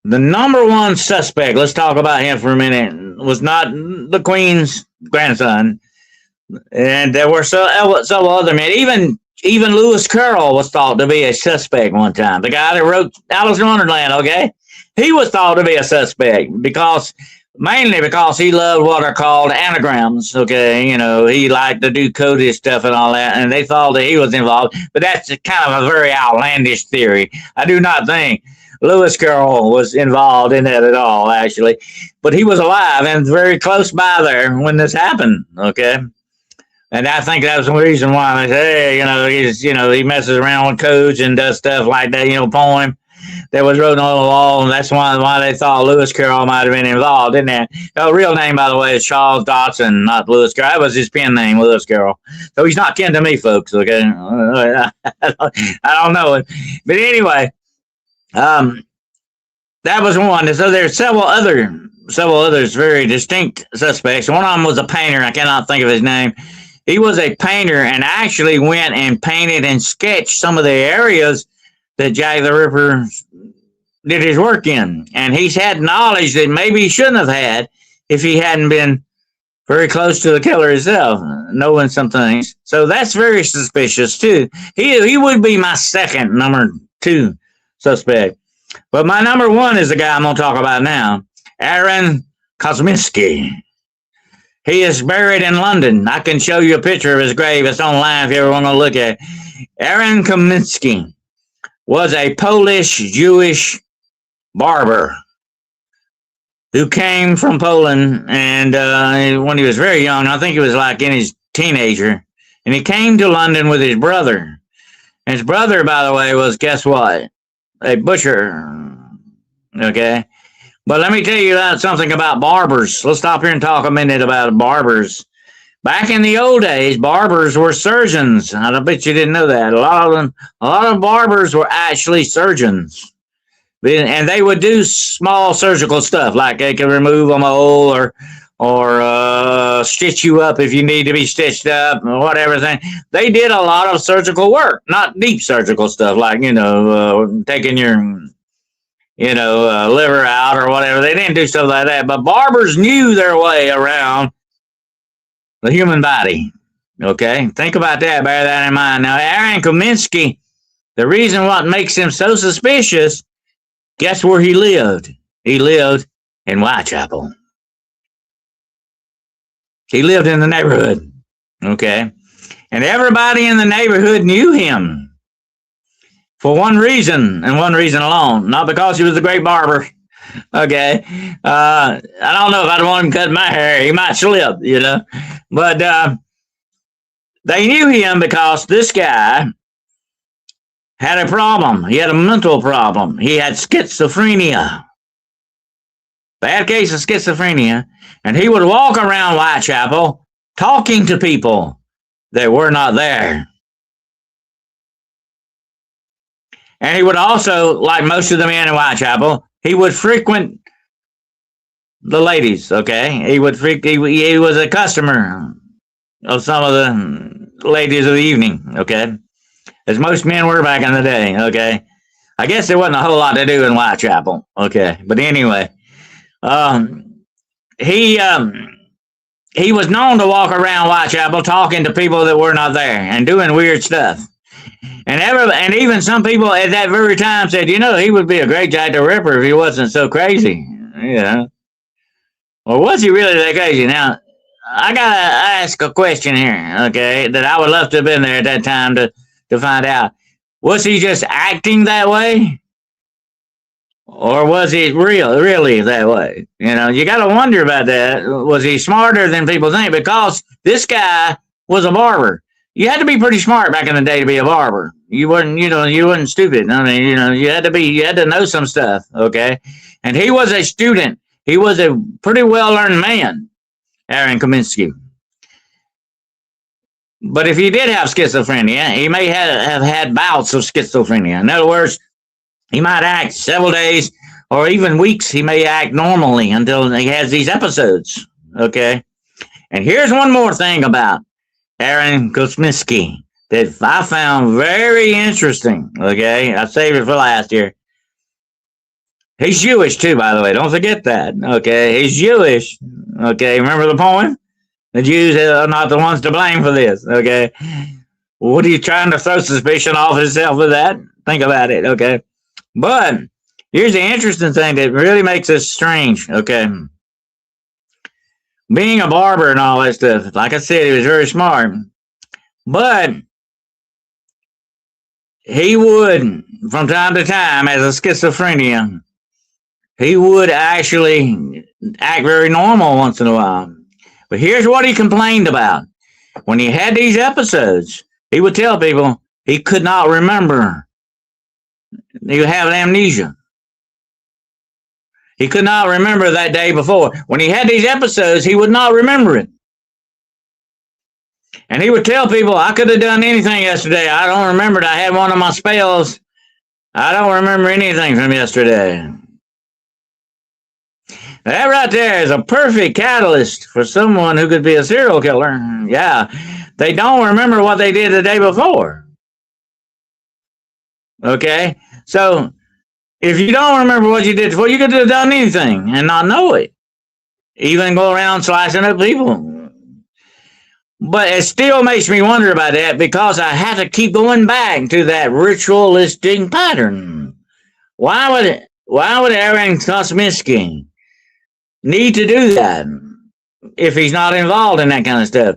The number one suspect, let's talk about him for a minute, was not the Queen's grandson. And there were several other men. Even Lewis Carroll was thought to be a suspect one time. The guy that wrote Alice in Wonderland, okay? He was thought to be a suspect mainly because he loved what are called anagrams, okay? You know, he liked to do coded stuff and all that, and they thought that he was involved. But that's kind of a very outlandish theory. I do not think Lewis Carroll was involved in that at all, actually. But he was alive and very close by there when this happened, okay? And I think that was the reason why they say, hey, he messes around with codes and does stuff like that, poem that was written on the wall, and that's why they thought Lewis Carroll might have been involved, didn't they? His real name, by the way, is Charles Dodson, not Lewis Carroll. That was his pen name, Lewis Carroll. So he's not kin to me, folks, okay? I don't know it. But anyway, that was one. So there's several others very distinct suspects. One of them was a painter. I cannot think of his name. He was a painter and actually went and painted and sketched some of the areas that Jack the Ripper did his work in. And he's had knowledge that maybe he shouldn't have had if he hadn't been very close to the killer himself, knowing some things. So that's very suspicious, too. He would be my second number 2 suspect. But my number 1 is the guy I'm going to talk about now, Aaron Kosminski. He is buried in London. I can show you a picture of his grave. It's online if you ever want to look at it. Aaron Kosminski was a Polish Jewish barber who came from Poland, and when he was very young, I think he was like in his teenager, and he came to London with his brother. And his brother, by the way, was, guess what? A butcher. Okay? But let me tell you something about barbers. Let's stop here and talk a minute about barbers. Back in the old days, barbers were surgeons. I bet you didn't know that. A lot of barbers were actually surgeons. And they would do small surgical stuff, like they could remove a mole or stitch you up if you need to be stitched up or whatever thing. They did a lot of surgical work, not deep surgical stuff, like, taking your liver out or whatever. They didn't do stuff like that. But barbers knew their way around the human body. Okay? Think about that. Bear that in mind. Now, Aaron Kosminski, the reason what makes him so suspicious, guess where he lived? He lived in Whitechapel. He lived in the neighborhood. Okay? And everybody in the neighborhood knew him for one reason and one reason alone. Not because he was a great barber. Okay. I don't know if I'd want him cut my hair. He might slip, But they knew him because this guy had a problem. He had a mental problem. He had schizophrenia. Bad case of schizophrenia. And he would walk around Whitechapel talking to people that were not there. And he would also, like most of the men in Whitechapel, he would frequent the ladies, okay? He was a customer of some of the ladies of the evening, okay? As most men were back in the day, okay? I guess there wasn't a whole lot to do in Whitechapel, okay? But anyway, he was known to walk around Whitechapel talking to people that were not there and doing weird stuff. And even some people at that very time said, he would be a great Jack the Ripper if he wasn't so crazy, Well, was he really that crazy? Now, I gotta ask a question here, okay? That I would love to have been there at that time to find out. Was he just acting that way, or was he really that way? You got to wonder about that. Was he smarter than people think? Because this guy was a barber. You had to be pretty smart back in the day to be a barber. You wasn't stupid. I mean, you had to know some stuff, okay? And he was a student. He was a pretty well-learned man, Aaron Kaminsky. But if he did have schizophrenia, he may have had bouts of schizophrenia. In other words, he might act several days or even weeks. He may act normally until he has these episodes. Okay. And here's one more thing about Aaron Kosminski that I found very interesting. Okay. I saved it for last year. He's Jewish too, by the way. Don't forget that. Okay. He's Jewish. Okay. Remember the poem? The Jews are not the ones to blame for this. Okay. What are you trying to throw suspicion off himself with that? Think about it. Okay. But here's the interesting thing that really makes this strange, okay? Being a barber and all that stuff, like I said, he was very smart. But he would, from time to time, as a schizophrenia, he would actually act very normal once in a while. But here's what he complained about. When he had these episodes, he would tell people he could not remember. He would have amnesia. He could not remember that day before. When he had these episodes, he would not remember it. And he would tell people, I could have done anything yesterday. I don't remember it. I had one of my spells. I don't remember anything from yesterday. That right there is a perfect catalyst for someone who could be a serial killer. Yeah, they don't remember what they did the day before. Okay? So, if you don't remember what you did before, you could have done anything and not know it. Even go around slicing up people. But it still makes me wonder about that because I have to keep going back to that ritualistic pattern. Why would Aaron Kosminski need to do that if he's not involved in that kind of stuff?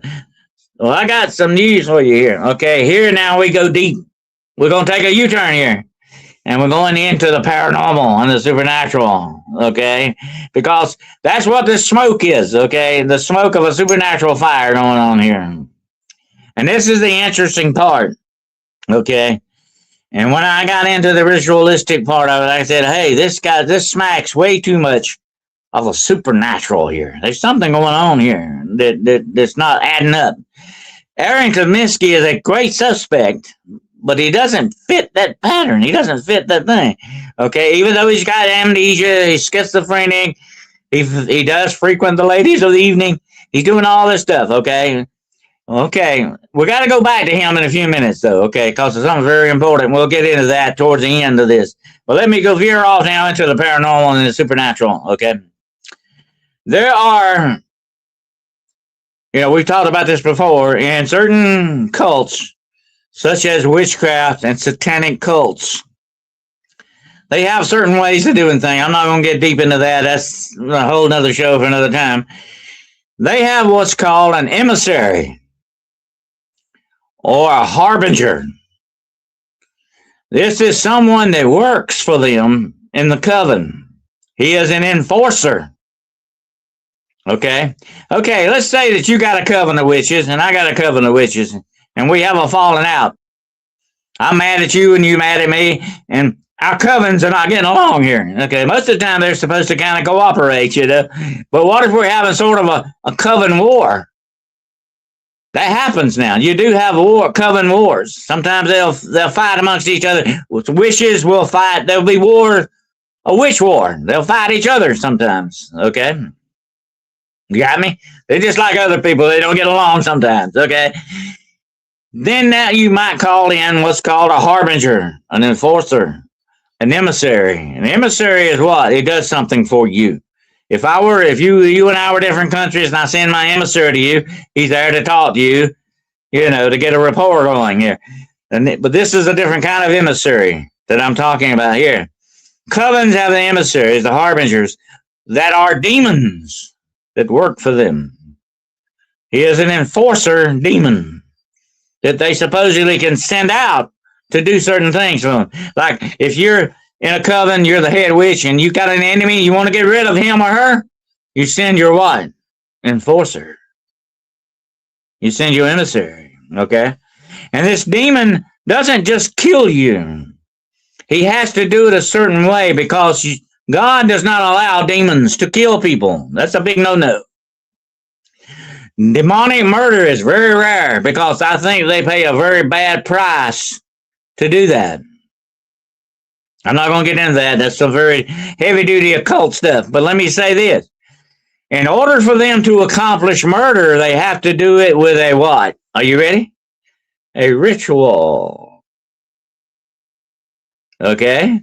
Well, I got some news for you here. Okay, here now we go deep. We're going to take a U-turn here. And we're going into the paranormal and the supernatural, okay? Because that's what the smoke is, okay? The smoke of a supernatural fire going on here. And this is the interesting part, okay? And when I got into the ritualistic part of it, I said, hey, this smacks way too much of a supernatural here. There's something going on here that's not adding up. Aaron Kaminsky is a great suspect, but he doesn't fit that pattern. He doesn't fit that thing. Okay, even though he's got amnesia, he's schizophrenic, he does frequent the ladies of the evening. He's doing all this stuff, okay? Okay, we got to go back to him in a few minutes, though, okay? Because it's something very important. We'll get into that towards the end of this. But let me go veer off now into the paranormal and the supernatural, okay? There are, we've talked about this before, in certain cults, such as witchcraft and satanic cults. They have certain ways of doing things. I'm not going to get deep into that. That's a whole nother show for another time. They have what's called an emissary or a harbinger. This is someone that works for them in the coven. He is an enforcer. Okay, let's say that you got a coven of witches and I got a coven of witches. And we have a falling out. I'm mad at you and you mad at me, and our covens are not getting along here. Okay, most of the time they're supposed to kind of cooperate, But what if we're having sort of a coven war? That happens now. You do have coven wars. Sometimes they'll fight amongst each other. Witches will fight. There'll be a witch war. They'll fight each other sometimes. Okay, you got me? They're just like other people. They don't get along sometimes. Okay. Then now you might call in what's called a harbinger, an enforcer, an emissary. An emissary is what? It does something for you. If you and I were different countries and I send my emissary to you, he's there to talk to you, to get a rapport going here. But this is a different kind of emissary that I'm talking about here. Covens have the emissaries, the harbingers, that are demons that work for them. He is an enforcer demon that they supposedly can send out to do certain things for them. Like if you're in a coven, you're the head witch, and you got an enemy, you want to get rid of him or her, you send your what? Enforcer. You send your emissary, okay? And this demon doesn't just kill you. He has to do it a certain way because God does not allow demons to kill people. That's a big no-no. Demonic murder is very rare because I think they pay a very bad price to do that. I'm not going to get into that. That's some very heavy-duty occult stuff. But let me say this. In order for them to accomplish murder, they have to do it with a what? Are you ready? A ritual. Okay?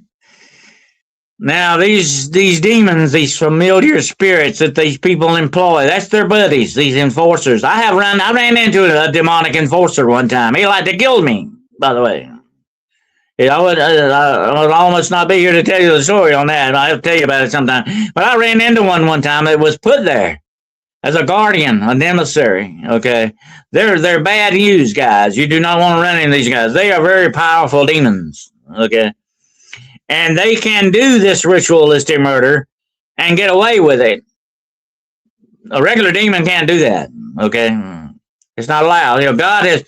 Now, these demons, these familiar spirits that these people employ, that's their buddies, these enforcers. I ran into a demonic enforcer one time. He liked to kill me, by the way. I would almost not be here to tell you the story on that. I'll tell you about it sometime. But I ran into one time that was put there as a guardian, an emissary. Okay, they're bad news, guys. You do not want to run into these guys. They are very powerful demons. Okay, and they can do this ritualistic murder and get away with it. A regular demon can't do that. Okay, it's not allowed. God has.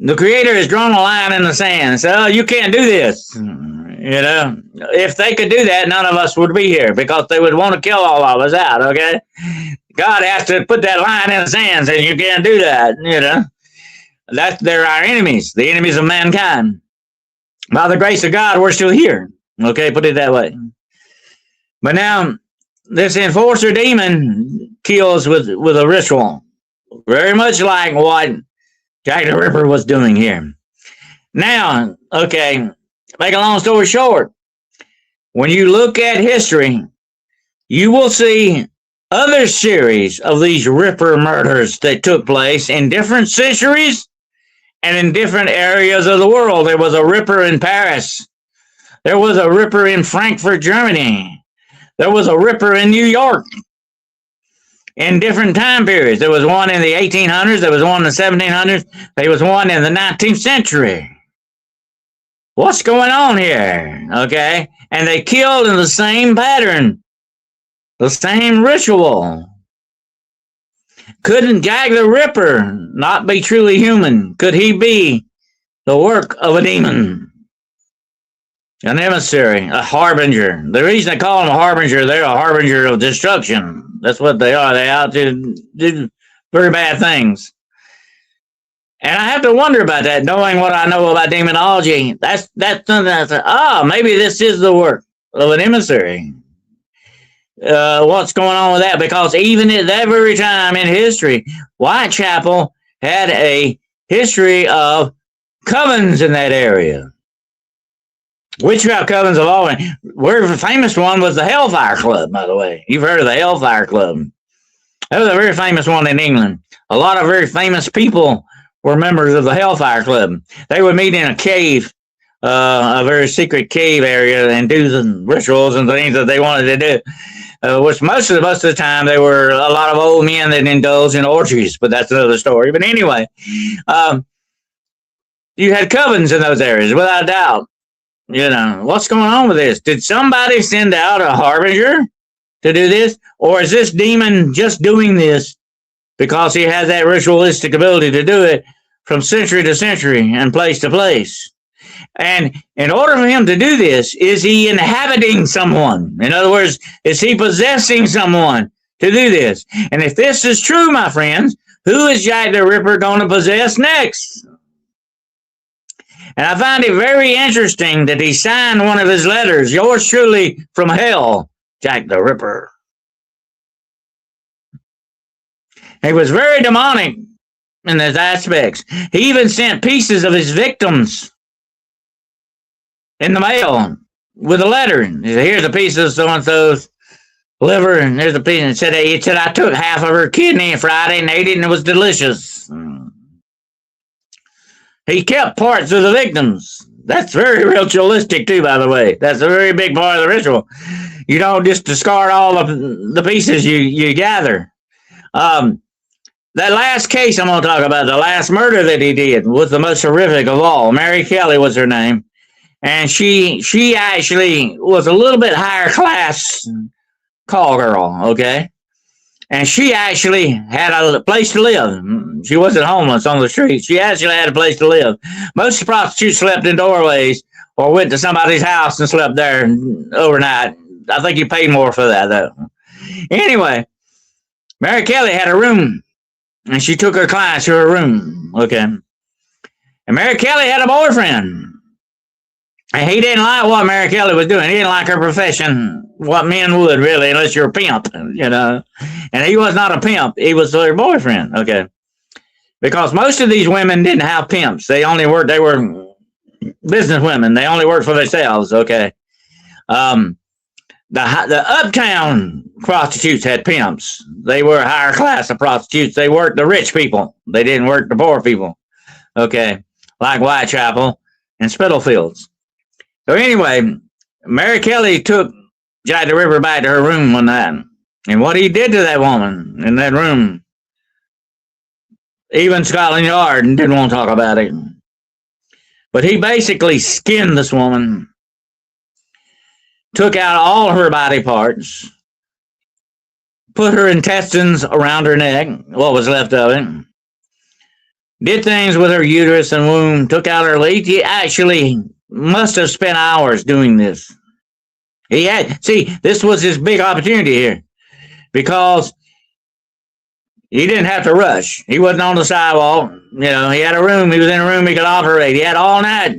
The Creator has drawn a line in the sand and said, oh, you can't do this. If they could do that, none of us would be here because they would want to kill all of us out, okay? God has to put that line in the sand saying you can't do that, They're our enemies, the enemies of mankind. By the grace of God, we're still here, okay? Put it that way. But now, this enforcer demon kills with a ritual, very much like what Jack the Ripper was doing here. Now, okay, make a long story short, when you look at history, you will see other series of these Ripper murders that took place in different centuries and in different areas of the world. There was a Ripper in Paris. There was a Ripper in Frankfurt, Germany. There was a Ripper in New York. In different time periods. There was one in the 1800s. There was one in the 1700s. There was one in the 19th century. What's going on here? Okay. And they killed in the same pattern. The same ritual. Couldn't Jack the Ripper not be truly human? Could he be the work of a demon? An emissary, a harbinger. The reason they call them a harbinger, they're a harbinger of destruction. That's what they are. They're out to do very bad things. And I have to wonder about that, knowing what I know about demonology. That's something I said, maybe this is the work of an emissary. What's going on with that? Because even at that very time in history, Whitechapel had a history of covens in that area. Witchcraft covens of all. Where the famous one was the Hellfire Club, by the way. You've heard of the Hellfire Club. That was a very famous one in England. A lot of very famous people were members of the Hellfire Club. They would meet in a cave, a very secret cave area, and do the rituals and things that they wanted to do. Which most of the time, they were a lot of old men that indulged in orgies, but that's another story. But anyway, you had covens in those areas, without a doubt. What's going on with this? Did somebody send out a harbinger to do this? Or is this demon just doing this because he has that ritualistic ability to do it from century to century and place to place? And in order for him to do this, is he inhabiting someone? In other words, is he possessing someone to do this? And if this is true, my friends, who is Jack the Ripper going to possess next? And I find it very interesting that he signed one of his letters, yours truly from hell, Jack the Ripper. He was very demonic in those aspects. He even sent pieces of his victims in the mail with a letter. He said, here's a piece of so-and-so's liver, and there's a piece. And he said, I took half of her kidney Friday and ate it, and it was delicious. He kept parts of the victims. That's very ritualistic too, by the way. That's a very big part of the ritual. You don't just discard all of the pieces you gather. that last case I'm going to talk about, the last murder that he did, was the most horrific of all. Mary Kelly was her name. And she actually was a little bit higher class call girl, okay? And she actually had a place to live. She wasn't homeless on the street. She actually had a place to live. Most prostitutes slept in doorways or went to somebody's house and slept there overnight. I think you paid more for that, though. Anyway, Mary Kelly had a room, and she took her clients to her room, okay? And Mary Kelly had a boyfriend. And he didn't like what Mary Kelly was doing. He didn't like her profession, what men would, really, unless you're a pimp, you know. And he was not a pimp. He was their boyfriend, okay? Because most of these women didn't have pimps. They were business women. They only worked for themselves, okay? The uptown prostitutes had pimps. They were a higher class of prostitutes. They worked the rich people. They didn't work the poor people, okay? Like Whitechapel and Spitalfields. So anyway, Mary Kelly took Jack the Ripper back to her room one night. And what he did to that woman in that room, even Scotland Yard didn't want to talk about it. But he basically skinned this woman, took out all her body parts, put her intestines around her neck, what was left of it, did things with her uterus and womb, took out her lead. He actually must have spent hours doing this. This was his big opportunity here, because he didn't have to rush. He wasn't on the sidewalk. You know, he had a room. He was in a room he could operate. He had all night,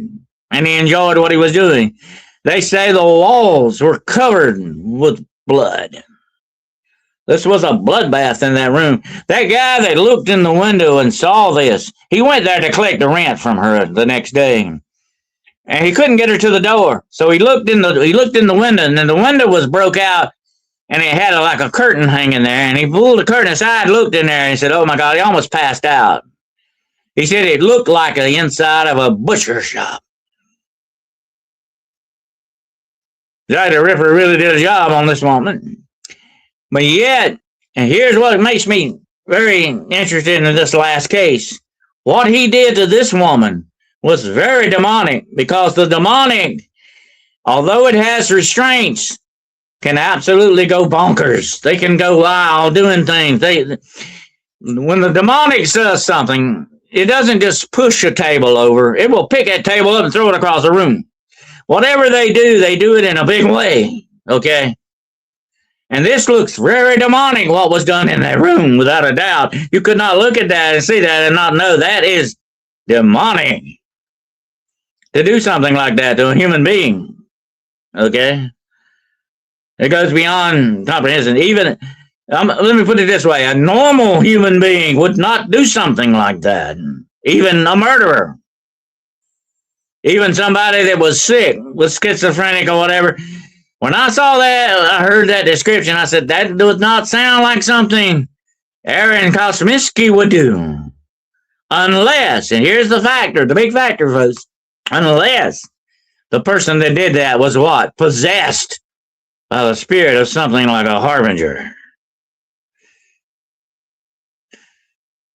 and he enjoyed what he was doing. They say the walls were covered with blood. This was a bloodbath in that room. That guy that looked in the window and saw this, he went there to collect the rent from her the next day. And he couldn't get her to the door. So he looked in the window, and then the window was broke out, and it had like a curtain hanging there. And he pulled the curtain aside, looked in there, and he said, "Oh my God," he almost passed out. He said it looked like the inside of a butcher shop. Jack the Ripper really did a job on this woman. But yet, and here's what makes me very interested in this last case. What he did to this woman was very demonic, because the demonic, although it has restraints, can absolutely go bonkers. They can go wild doing things. When the demonic does something, it doesn't just push a table over. It will pick that table up and throw it across the room. Whatever they do it in a big way, okay? And this looks very demonic, what was done in that room, without a doubt. You could not look at that and see that and not know that is demonic. To do something like that to a human being, okay? It goes beyond comprehension. Even, let me put it this way, a normal human being would not do something like that. Even a murderer. Even somebody that was sick, was schizophrenic or whatever. When I saw that, I heard that description, I said, that does not sound like something Aaron Kosminski would do. Unless, and here's the factor, the big factor, folks, unless the person that did that was what? Possessed by the spirit of something like a harbinger.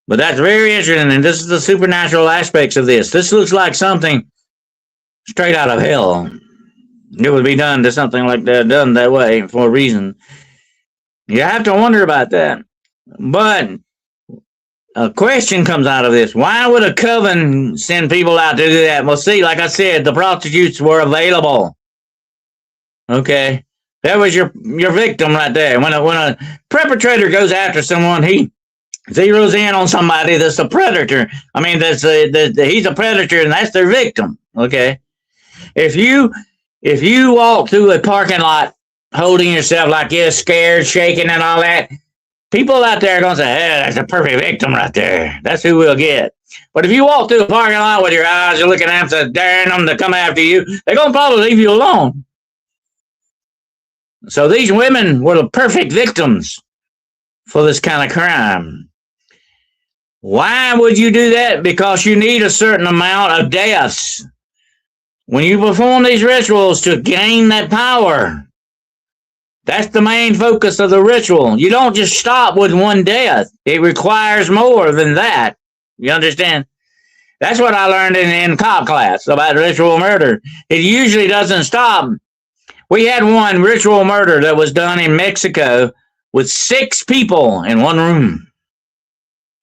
But that's very interesting, and this is the supernatural aspects of this. This looks like something straight out of hell. It would be done to something like that, done that way for a reason. You have to wonder about that. But a question comes out of this. Why would a coven send people out to do that? Well, see, like I said, the prostitutes were available. Okay? That was your victim right there. When a perpetrator goes after someone, he zeroes in on somebody that's a predator. I mean, he's a predator, and that's their victim. Okay? If you walk through a parking lot holding yourself like you're scared, shaking, and all that, people out there are going to say, hey, that's a perfect victim right there. That's who we'll get. But if you walk through a parking lot with your eyes, you're looking at them, daring them to come after you, they're going to probably leave you alone. So these women were the perfect victims for this kind of crime. Why would you do that? Because you need a certain amount of deaths. When you perform these rituals to gain that power, That's the main focus of the ritual. You don't just stop with one death. It requires more than that. You understand? That's what I learned in cop class about ritual murder. It usually doesn't stop. We had one ritual murder that was done in Mexico with 6 people in one room.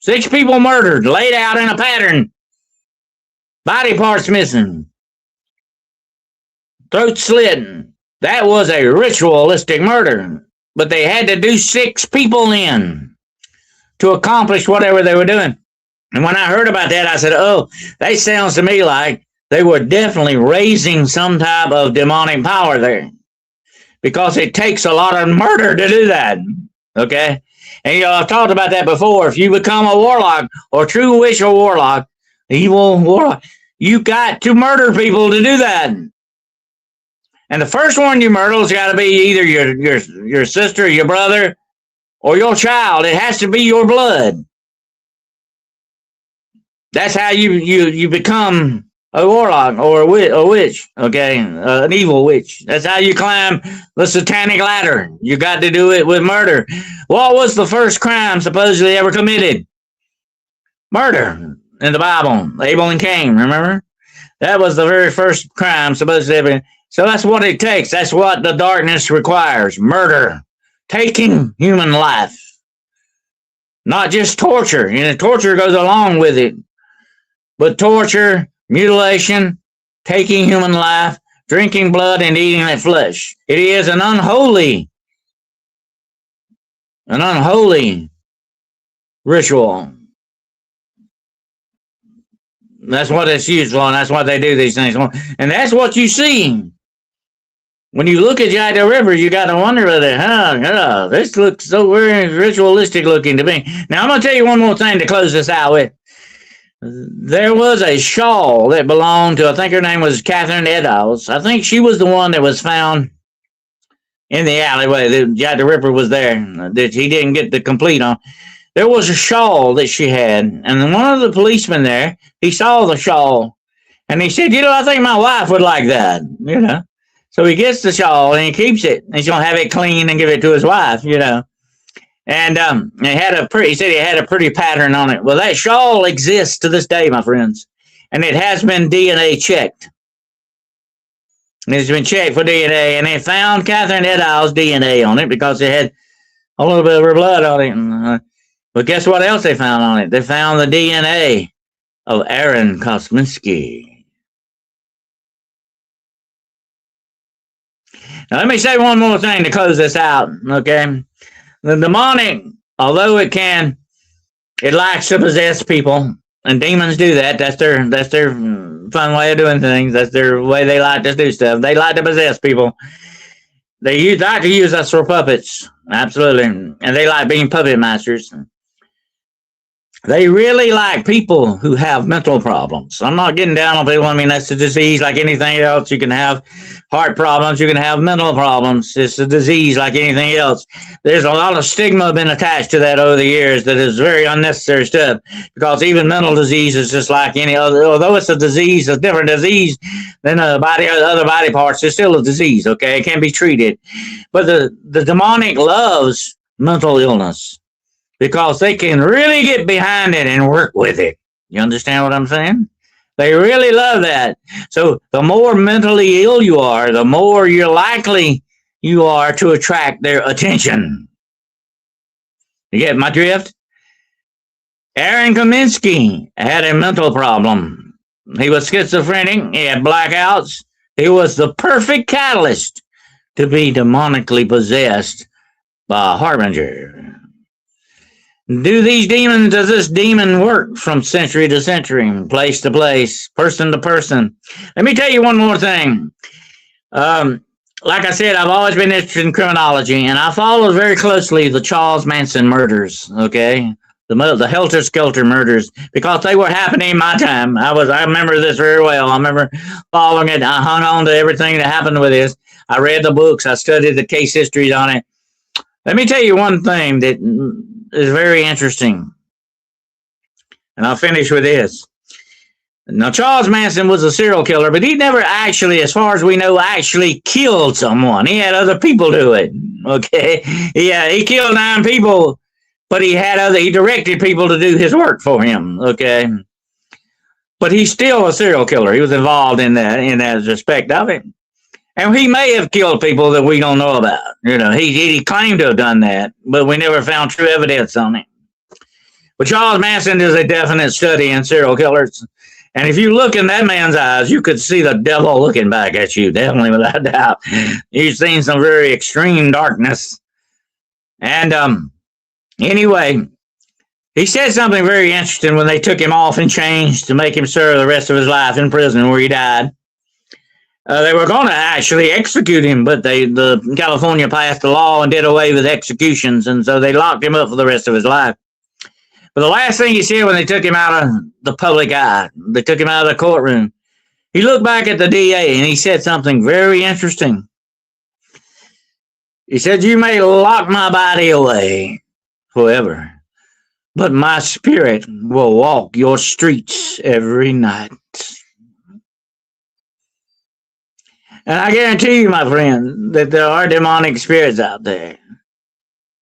6 people murdered, laid out in a pattern. Body parts missing. Throat slit. That was a ritualistic murder. But they had to do 6 people in to accomplish whatever they were doing. And when I heard about that, I said, oh, that sounds to me like they were definitely raising some type of demonic power there. Because it takes a lot of murder to do that. Okay? And I've talked about that before. If you become a warlock or true witch or warlock, evil warlock, you got to murder people to do that. And the first one you murder has got to be either your sister, your brother, or your child. It has to be your blood. That's how you become a warlock or a witch, okay? An evil witch. That's how you climb the satanic ladder. You got to do it with murder. What was the first crime supposedly ever committed? Murder in the Bible. Abel and Cain, remember? That was the very first crime supposedly ever. So that's what it takes. That's what the darkness requires. Murder. Taking human life. Not just torture. Torture goes along with it. But torture, mutilation, taking human life, drinking blood, and eating that flesh. It is an unholy ritual. That's what it's used for, and that's why they do these things. And that's what you see. When you look at Jack the Ripper, you got to wonder whether, this looks so very ritualistic looking to me. Now, I'm going to tell you one more thing to close this out with. There was a shawl that belonged to, I think her name was Catherine Eddowes. I think she was the one that was found in the alleyway. Jack the Ripper was there. That he didn't get the complete on. There was a shawl that she had, and one of the policemen there, he saw the shawl, and he said, I think my wife would like that, So he gets the shawl, and he keeps it, and he's going to have it clean and give it to his wife, And he said it had a pretty pattern on it. Well, that shawl exists to this day, my friends, and it has been DNA checked. It's been checked for DNA, and they found Catherine Eddowes' DNA on it because it had a little bit of her blood on it. But guess what else they found on it? They found the DNA of Aaron Kosminski. Now, let me say one more thing to close this out, okay? The demonic, although it likes to possess people, and demons do that. That's their fun way of doing things. That's their way they like to do stuff. They like to possess people. They like to use us for puppets, absolutely, and they like being puppet masters. They really like people who have mental problems. I'm not getting down on people. I mean, that's a disease like anything else. You can have heart problems. You can have mental problems. It's a disease like anything else. There's a lot of stigma been attached to that over the years that is very unnecessary stuff, because even mental disease is just like any other. Although it's a disease, a different disease than other body parts, it's still a disease, okay? It can be treated. But the demonic loves mental illness, because they can really get behind it and work with it. You understand what I'm saying? They really love that. So the more mentally ill you are, the more you're likely you are to attract their attention. You get my drift? Aaron Kosminski had a mental problem. He was schizophrenic. He had blackouts. He was the perfect catalyst to be demonically possessed by a harbinger. Does this demon work from century to century, place to place, person to person? Let me tell you one more thing. Like I said, I've always been interested in criminology, and I followed very closely the Charles Manson murders, okay? The helter-skelter murders, because they were happening in my time. I remember this very well. I remember following it. I hung on to everything that happened with this. I read the books. I studied the case histories on it. Let me tell you one thing that is very interesting, and I'll finish with this. Now, Charles Manson was a serial killer, but he never actually, as far as we know, actually killed someone. He had other people do it. Okay. Yeah, he killed 9 people, but he directed people to do his work for him. Okay. But he's still a serial killer. He was involved in that respect of it. And he may have killed people that we don't know about. He claimed to have done that, but we never found true evidence on it. But Charles Manson is a definite study in serial killers. And if you look in that man's eyes, you could see the devil looking back at you, definitely, without doubt. You've seen some very extreme darkness. And anyway, he said something very interesting when they took him off in chains to make him serve the rest of his life in prison where he died. They were going to actually execute him, but the California passed a law and did away with executions, and so they locked him up for the rest of his life. But the last thing he said when they took him out of the public eye, they took him out of the courtroom, he looked back at the DA and he said something very interesting. He said, "You may lock my body away forever, but my spirit will walk your streets every night." And I guarantee you, my friend, that there are demonic spirits out there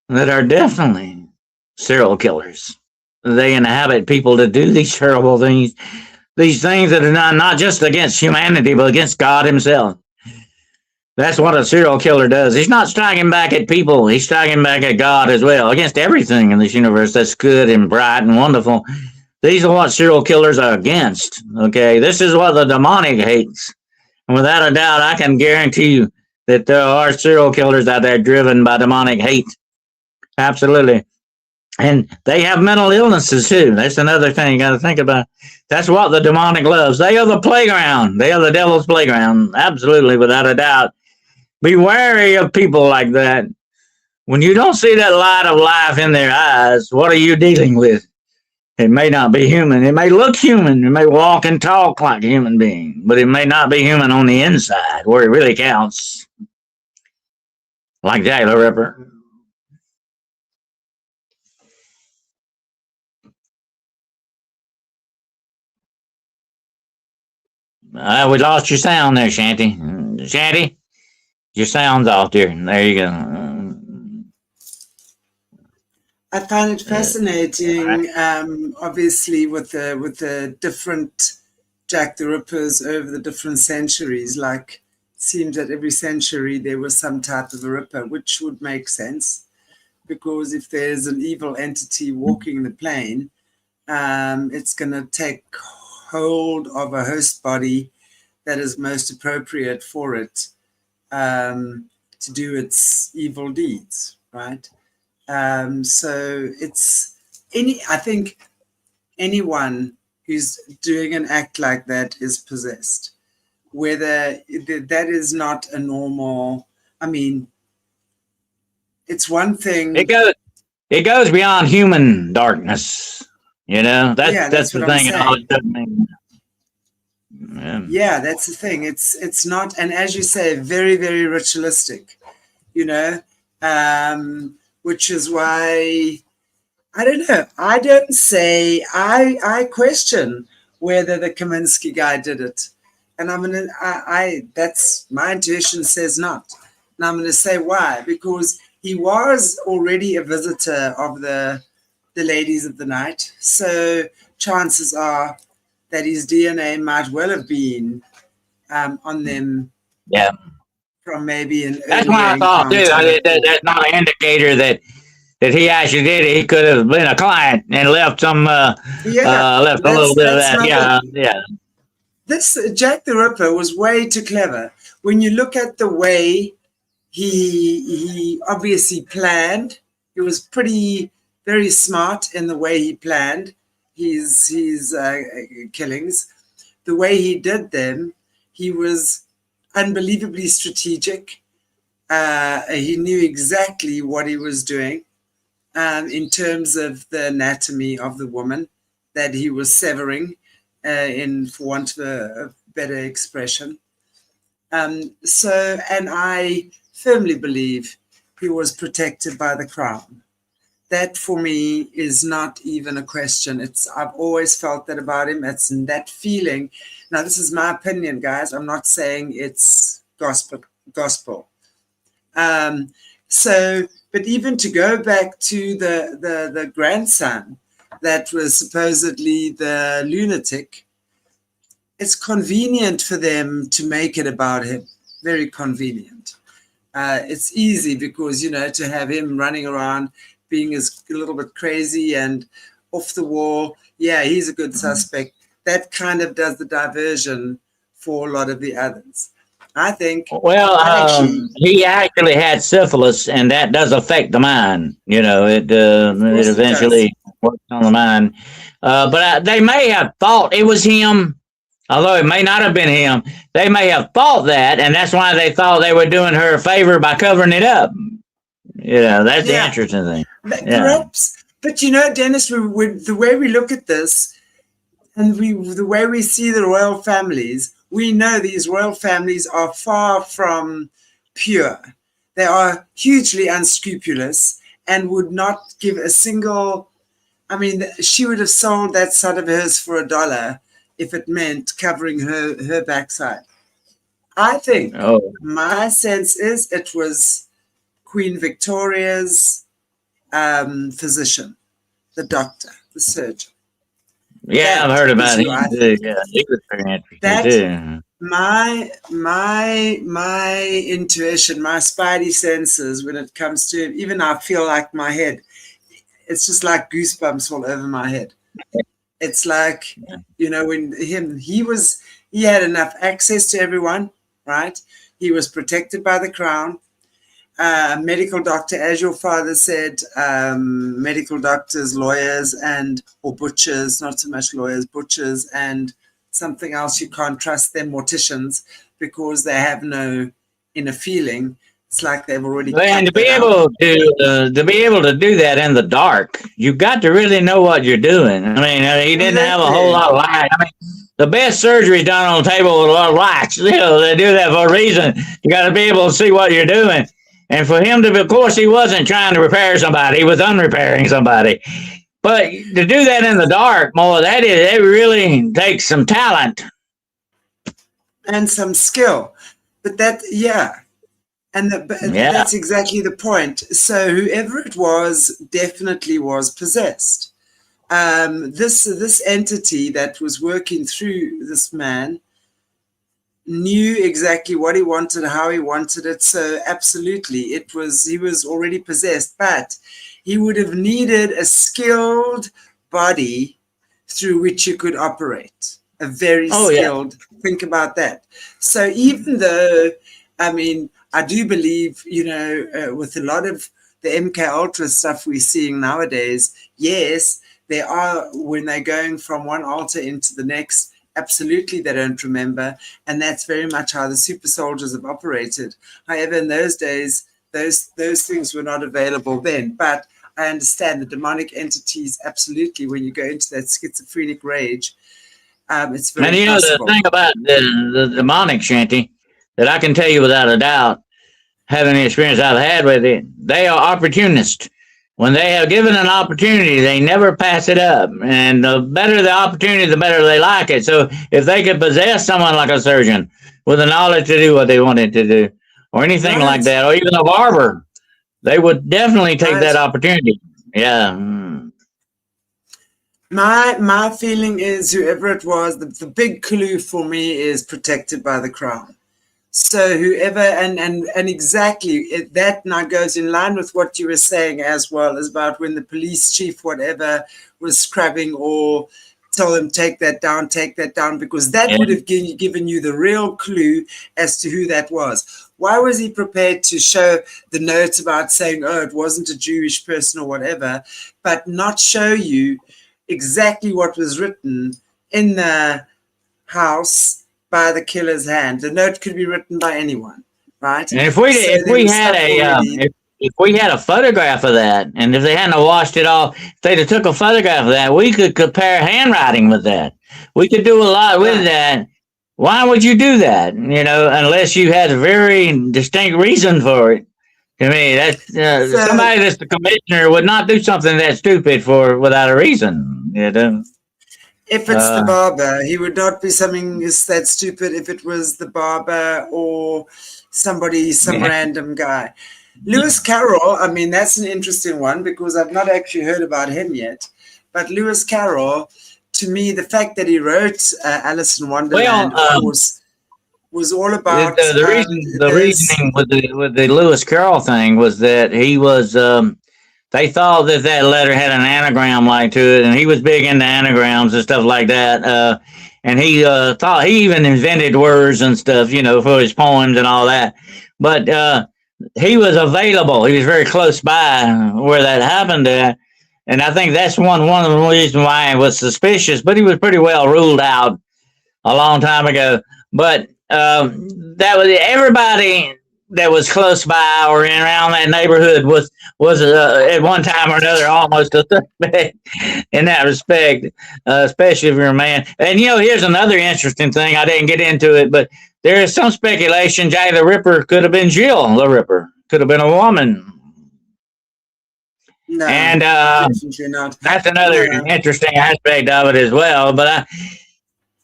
that are definitely serial killers. They inhabit people to do these terrible things, these things that are not just against humanity, but against God himself. That's what a serial killer does. He's not striking back at people. He's striking back at God as well, against everything in this universe that's good and bright and wonderful. These are what serial killers are against. Okay, this is what the demonic hates. And without a doubt, I can guarantee you that there are serial killers out there driven by demonic hate. Absolutely. And they have mental illnesses too. That's another thing you got to think about. That's what the demonic loves. They are the playground. They are the devil's playground. Absolutely, without a doubt. Be wary of people like that. When you don't see that light of life in their eyes, what are you dealing with? It may not be human. It may look human. It may walk and talk like a human being, but it may not be human on the inside where it really counts. Like Jack the Ripper. We lost your sound there, Shanty. Shanty, your sound's off there. There you go. I find it fascinating, obviously, with the different Jack the Rippers over the different centuries. Like, it seems that every century there was some type of a Ripper, which would make sense, because if there's an evil entity walking the plane, it's going to take hold of a host body that is most appropriate for it to do its evil deeds, right? So I think anyone who's doing an act like that is possessed, whether that is not a normal, I mean, it's one thing. It goes beyond human darkness. That's the thing. Yeah, that's the thing. It's not, and as you say, very, very ritualistic, which is why, I don't know. I don't say, I question whether the Kaminsky guy did it. And that's my intuition says not. And I'm going to say why, because he was already a visitor of the ladies of the night. So chances are that his DNA might well have been on them. Yeah. From maybe an That's what I thought too. That's not an indicator that he actually did it. He could have been a client and left some left a little bit of that. Yeah. This Jack the Ripper was way too clever. When you look at the way he obviously planned, he was very smart in the way he planned his killings. The way he did them, he was unbelievably strategic. He knew exactly what he was doing in terms of the anatomy of the woman that he was severing, for want of a better expression. And I firmly believe he was protected by the crown. that for me is not even a question. I've always felt that about him. It's that feeling. Now, this is my opinion, guys. I'm not saying it's gospel. But even to go back to the grandson that was supposedly the lunatic, it's convenient for them to make it about him. Very convenient. It's easy because, to have him running around being a little bit crazy and off the wall. Yeah, he's a good suspect. That kind of does the diversion for a lot of the others. I think. Well, he actually had syphilis, and that does affect the mind. It eventually works on the mind. But they may have thought it was him, although it may not have been him. They may have thought that, and that's why they thought they were doing her a favor by covering it up. That's the interesting thing. Perhaps, but Dennis, the way we look at this, and the way we see the royal families, we know these royal families are far from pure. They are hugely unscrupulous and would not give a single. I mean, she would have sold that son of hers for $1 if it meant covering her backside. I think my sense is it was Queen Victoria's physician, the doctor, the surgeon. Yeah, I've heard about him too. Yeah, he was very interesting too. My intuition, my spidey senses, when it comes to him, even I feel like my head, it's just like goosebumps all over my head. It's like, when he had enough access to everyone, right? He was protected by the crown. Medical doctor, as your father said, medical doctors, lawyers, or butchers, not so much lawyers, butchers, and something else you can't trust them, morticians, because they have no inner feeling. It's like they've already. And to be able to do that in the dark, you've got to really know what you're doing. I mean, he didn't have a whole lot of light. I mean, the best surgery is done on a table with a lot of lights. They do that for a reason. You got to be able to see what you're doing. And for him to, of course, he wasn't trying to repair somebody. He was unrepairing somebody. But to do that in the dark, it really takes some talent. And some skill. But that's exactly the point. So whoever it was definitely was possessed. This entity that was working through this man knew exactly what he wanted, how he wanted it. So absolutely, he was already possessed, but he would have needed a skilled body through which you could operate. A very skilled. Yeah. Think about that. So even though, I mean, I do believe, with a lot of the MK Ultra stuff we're seeing nowadays, yes, there are, when they're going from one altar into the next, absolutely they don't remember, and that's very much how the super soldiers have operated. However, in those days, those things were not available then. But I understand the demonic entities, absolutely, when you go into that schizophrenic rage, it's very possible. The thing about the demonic, Shanty, that I can tell you without a doubt, having the experience I've had with it, they are opportunists. When they have given an opportunity, they never pass it up. And the better the opportunity, the better they like it. So if they could possess someone like a surgeon with the knowledge to do what they wanted to do, or anything like that, or even a barber, they would definitely take that opportunity. Yeah. My feeling is whoever it was, the big clue for me is protected by the crown. So whoever, and exactly that now goes in line with what you were saying as well, as about when the police chief, whatever, was scrubbing or told them, take that down, because that would have given you the real clue as to who that was. Why was he prepared to show the notes about saying, it wasn't a Jewish person or whatever, but not show you exactly what was written in the house by the killer's hand? The note could be written by anyone, right? And if we had a photograph of that, and if they hadn't washed it off, if they'd have took a photograph of that, we could compare handwriting with that. We could do a lot with that. Why would you do that? Unless you had a very distinct reason for it. To me, that's So somebody that's the commissioner would not do something that stupid for without a reason. You know. if it's the Uh, barber, he would not be something is that stupid if it was the barber or somebody, some yeah. random guy. Lewis Carroll, I mean, that's an interesting one because I've not actually heard about him yet. But Lewis Carroll, to me, the fact that he wrote Alice in Well, Wonderland, of course, was all the, about the reason the there's reasoning with the Lewis Carroll thing was that he was they thought that that letter had an anagram like to it, and he was big into anagrams and stuff like that. And he thought he even invented words and stuff, you know, for his poems and all that. But he was available. He was very close by where that happened at. And I think that's one of the reasons why I was suspicious. But he was pretty well ruled out a long time ago. But that was everybody that was close by or in around that neighborhood was at one time or another almost a suspect in that respect, especially if you're a man. And you know, here's another interesting thing. I didn't get into it, but there is some speculation Jack the Ripper could have been Jill the Ripper, could have been a woman, no, and definitely not. that's another No. interesting aspect of it as well. But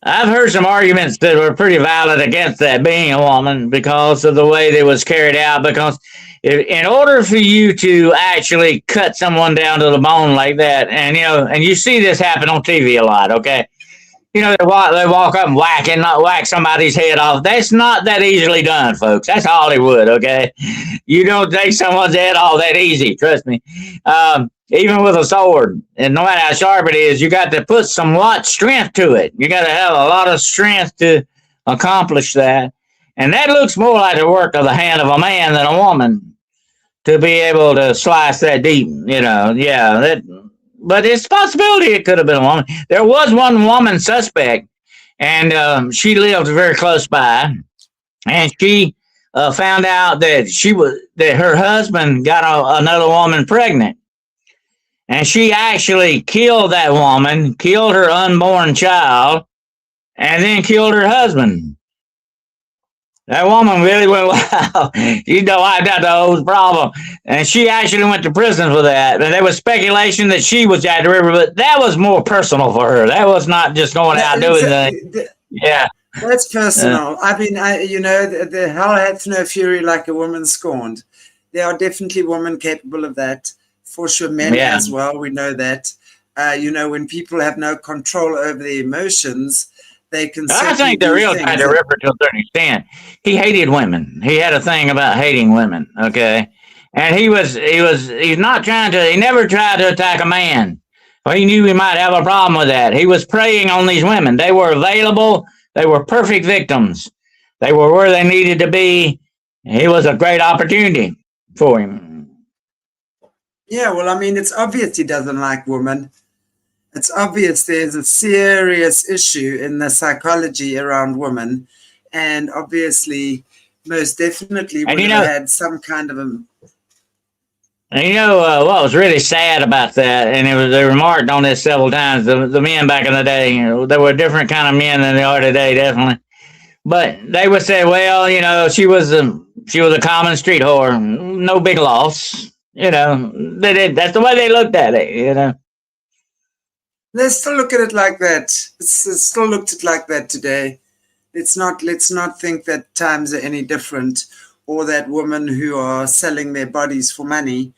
I've heard some arguments that were pretty valid against that being a woman because of the way that it was carried out. Because in order for you to actually cut someone down to the bone like that, and you know, and you see this happen on TV a lot, okay? You know, they walk up and whack somebody's head off. That's not that easily done, folks. That's Hollywood, okay? You don't take someone's head off that easy, trust me. Even with a sword, and no matter how sharp it is, you got to put some lot strength to it. You got to have a lot of strength to accomplish that. And that looks more like the work of the hand of a man than a woman to be able to slice that deep, you know. Yeah, but it's a possibility it could have been a woman. There was one woman suspect, and she lived very close by, and she found out that her husband got another woman pregnant, and she actually killed that woman, killed her unborn child, and then killed her husband. That woman really went wild. You know, I got the whole problem. And she actually went to prison for that. And there was speculation that she was Jack the Ripper, but that was more personal for her. That was not just going out doing things. Yeah. That's personal. I mean, you know, the hell hath no fury like a woman scorned. There are definitely women capable of that. For sure, men as well. We know that. You know, when people have no control over their emotions, they can. I think the real Jack the Ripper, to a certain extent, he hated women. He had a thing about hating women. Okay, and he's not trying to. He never tried to attack a man. Well, he knew he might have a problem with that. He was preying on these women. They were available. They were perfect victims. They were where they needed to be. It was a great opportunity for him. Yeah, well, I mean, it's obvious he doesn't like women. It's obvious there's a serious issue in the psychology around women, and obviously, most definitely would have had some kind of a. And you know what was really sad about that, and they remarked on this several times. The men back in the day, you know, there were different kind of men than they are today, definitely. But they would say, well, you know, she was a common street whore, no big loss. You know, that's the way they looked at it. You know. They still look at it like that. It's still looked at like that today. Let's not think that times are any different, or that women who are selling their bodies for money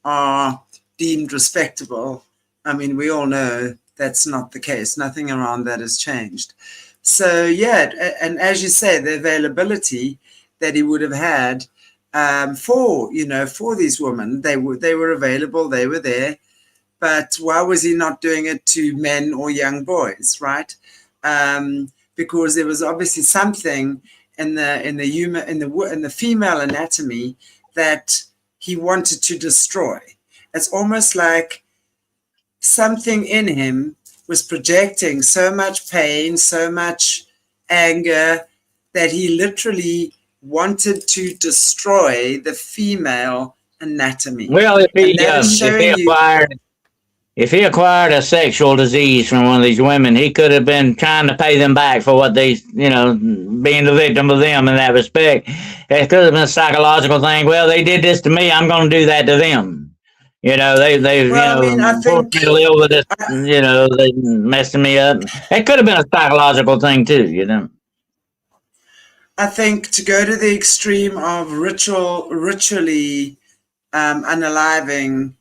are deemed respectable. I mean, we all know that's not the case. Nothing around that has changed. So yeah, and as you say, the availability that he would have had for these women, they were available, they were there. But why was he not doing it to men or young boys, right? Because there was obviously something in the female anatomy that he wanted to destroy. It's almost like something in him was projecting so much pain, so much anger, that he literally wanted to destroy the female anatomy. Well, if he acquired if he acquired a sexual disease from one of these women, he could have been trying to pay them back for what they, being the victim of them in that respect. It could have been a psychological thing. Well, they did this to me. I'm going to do that to them. They've Well, I mean, I forced think me to live with this. They messing me up. It could have been a psychological thing too. I think to go to the extreme of ritually unaliving.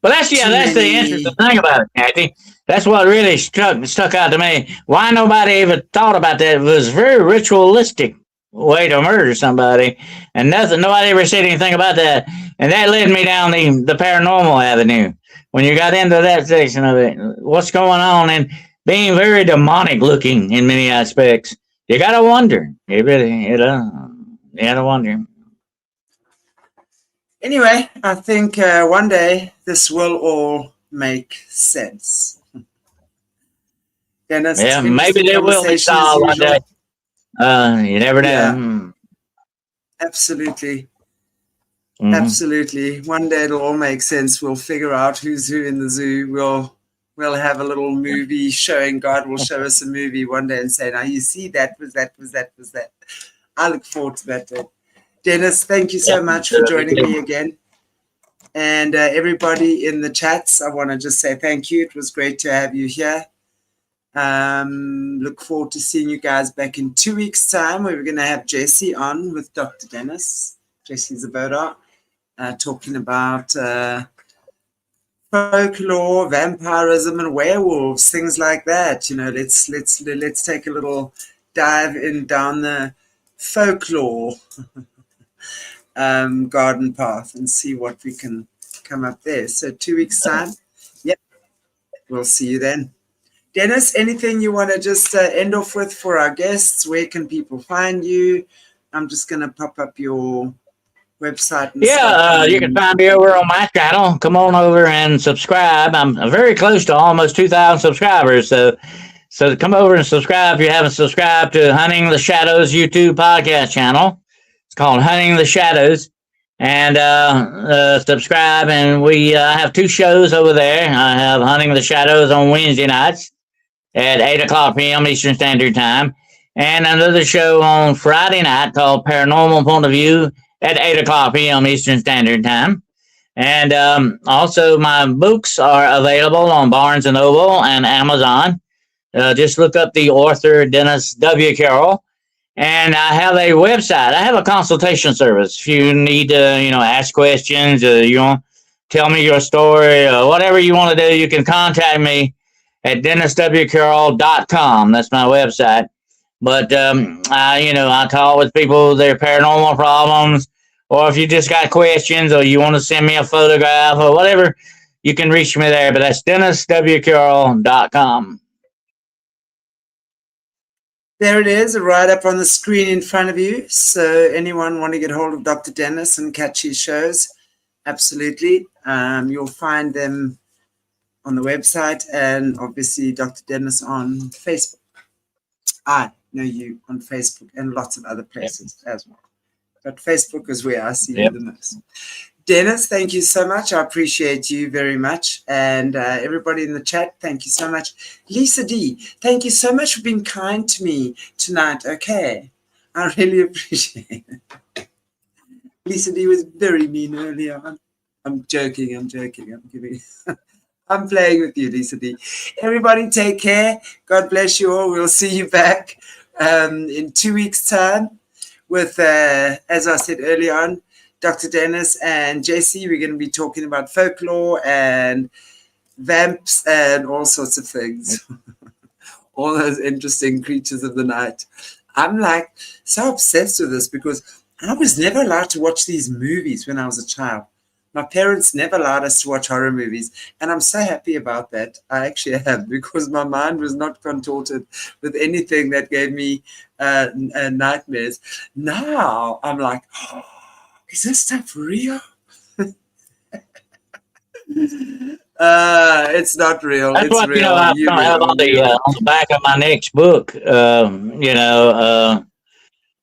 Well, that's the interesting thing about it, Kathy. That's what really stuck out to me. Why nobody even thought about that? It was a very ritualistic way to murder somebody, and nobody ever said anything about that. And that led me down the paranormal avenue. When you got into that section of it, what's going on, and being very demonic looking in many aspects, you gotta wonder. You really, you gotta wonder. Anyway, I think one day this will all make sense. Dennis, Yeah, maybe they will be solved one day. You never know. Yeah. Absolutely. Mm-hmm. Absolutely. One day it'll all make sense. We'll figure out who's who in the zoo. We'll have a little movie showing. God will show us a movie one day and say, now you see that was that. I look forward to that day. Dennis, thank you so much for joining me again. And everybody in the chats, I want to just say thank you. It was great to have you here. Look forward to seeing you guys back in 2 weeks' time. We're going to have Jessie on with Dr. Dennis. Jessie's a boda, talking about folklore, vampirism, and werewolves, things like that. Let's take a little dive in down the folklore garden path and see what we can come up there. So 2 weeks' time. Yep. We'll see you then. Dennis, anything you want to just end off with for our guests? Where can people find you? I'm just going to pop up your website. You can find me over on my channel. Come on over and subscribe. I'm very close to almost 2,000 subscribers. So come over and subscribe if you haven't subscribed to Hunting the Shadows YouTube podcast channel. It's called Hunting the Shadows. And subscribe. And we have 2 shows over there. I have Hunting the Shadows on Wednesday nights at 8 o'clock p.m. Eastern Standard Time. And another show on Friday night called Paranormal Point of View at 8 o'clock p.m. Eastern Standard Time. And also my books are available on Barnes & Noble and Amazon. Just look up the author, Dennis W. Carroll. And I have a website. I have a consultation service. If you need to, ask questions, you want to tell me your story, or whatever you want to do, you can contact me at denniswcarroll.com. That's my website. But, I talk with people, their paranormal problems, or if you just got questions or you want to send me a photograph or whatever, you can reach me there. But that's denniswcarroll.com. There it is, right up on the screen in front of you. So anyone want to get hold of Dr. Dennis and catch his shows, absolutely. You'll find them on the website, and obviously Dr. Dennis on Facebook. I know you on Facebook and lots of other places as well. But Facebook is where I see you the most. Dennis, thank you so much. I appreciate you very much. And everybody in the chat, thank you so much. Lisa D, thank you so much for being kind to me tonight. Okay. I really appreciate it. Lisa D was very mean earlier on. I'm joking. I'm kidding. I'm playing with you, Lisa D. Everybody take care. God bless you all. We'll see you back in 2 weeks' time with, as I said earlier on, Dr. Dennis and Jessie. We're going to be talking about folklore and vamps and all sorts of things. All those interesting creatures of the night. I'm like so obsessed with this because I was never allowed to watch these movies when I was a child. My parents never allowed us to watch horror movies, and I'm so happy about that. I actually am, because my mind was not contorted with anything that gave me nightmares. Now I'm like, oh, is this stuff real? It's not real. That's it's what real. I have on the back of my next book.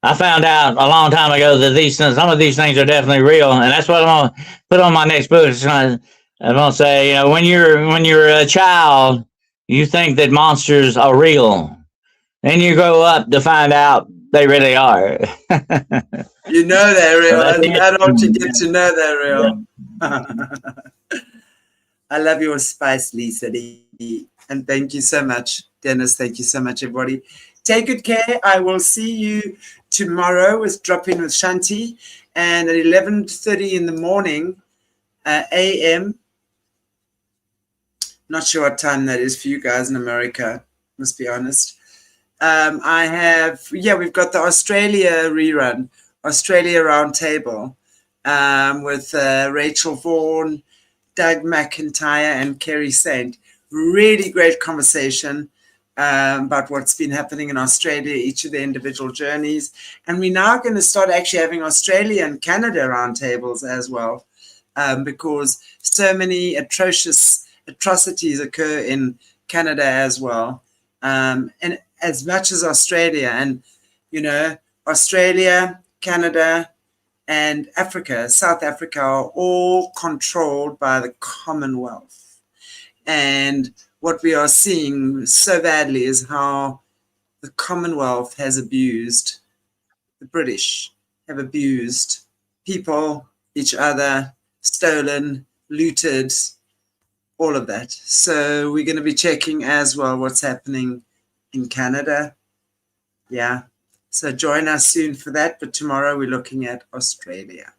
I found out a long time ago that some of these things are definitely real, and that's what I'm gonna put on my next book. I'm gonna say, when you're a child, you think that monsters are real. Then you grow up to find out they really are. You know they're real. That's As an adult, you get it. to know they're Yeah. real. I love your spice, Lisa. And thank you so much, Dennis. Thank you so much, everybody. Take good care. I will see you tomorrow with Drop In with Shanti, and at 11:30 in the morning, a.m. Not sure what time that is for you guys in America, must be honest. We've got the Australia rerun, Australia Roundtable, with Rachel Vaughan, Doug McIntyre, and Kerry Saint. Really great conversation about what's been happening in Australia, each of the individual journeys. And we're now going to start actually having Australia and Canada roundtables as well, because so many atrocities occur in Canada as well. And as much as Australia, and Australia, Canada, and Africa, South Africa, are all controlled by the Commonwealth. And what we are seeing so badly is how the Commonwealth has abused, the British have abused people, each other, stolen, looted, all of that. So we're going to be checking as well what's happening in Canada. Yeah. So join us soon for that. But tomorrow we're looking at Australia.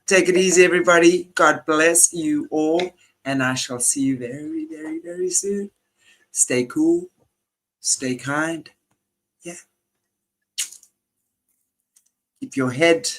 Take it easy, everybody. God bless you all. And I shall see you very, very, very soon. Stay cool. Stay kind. Yeah. Keep your head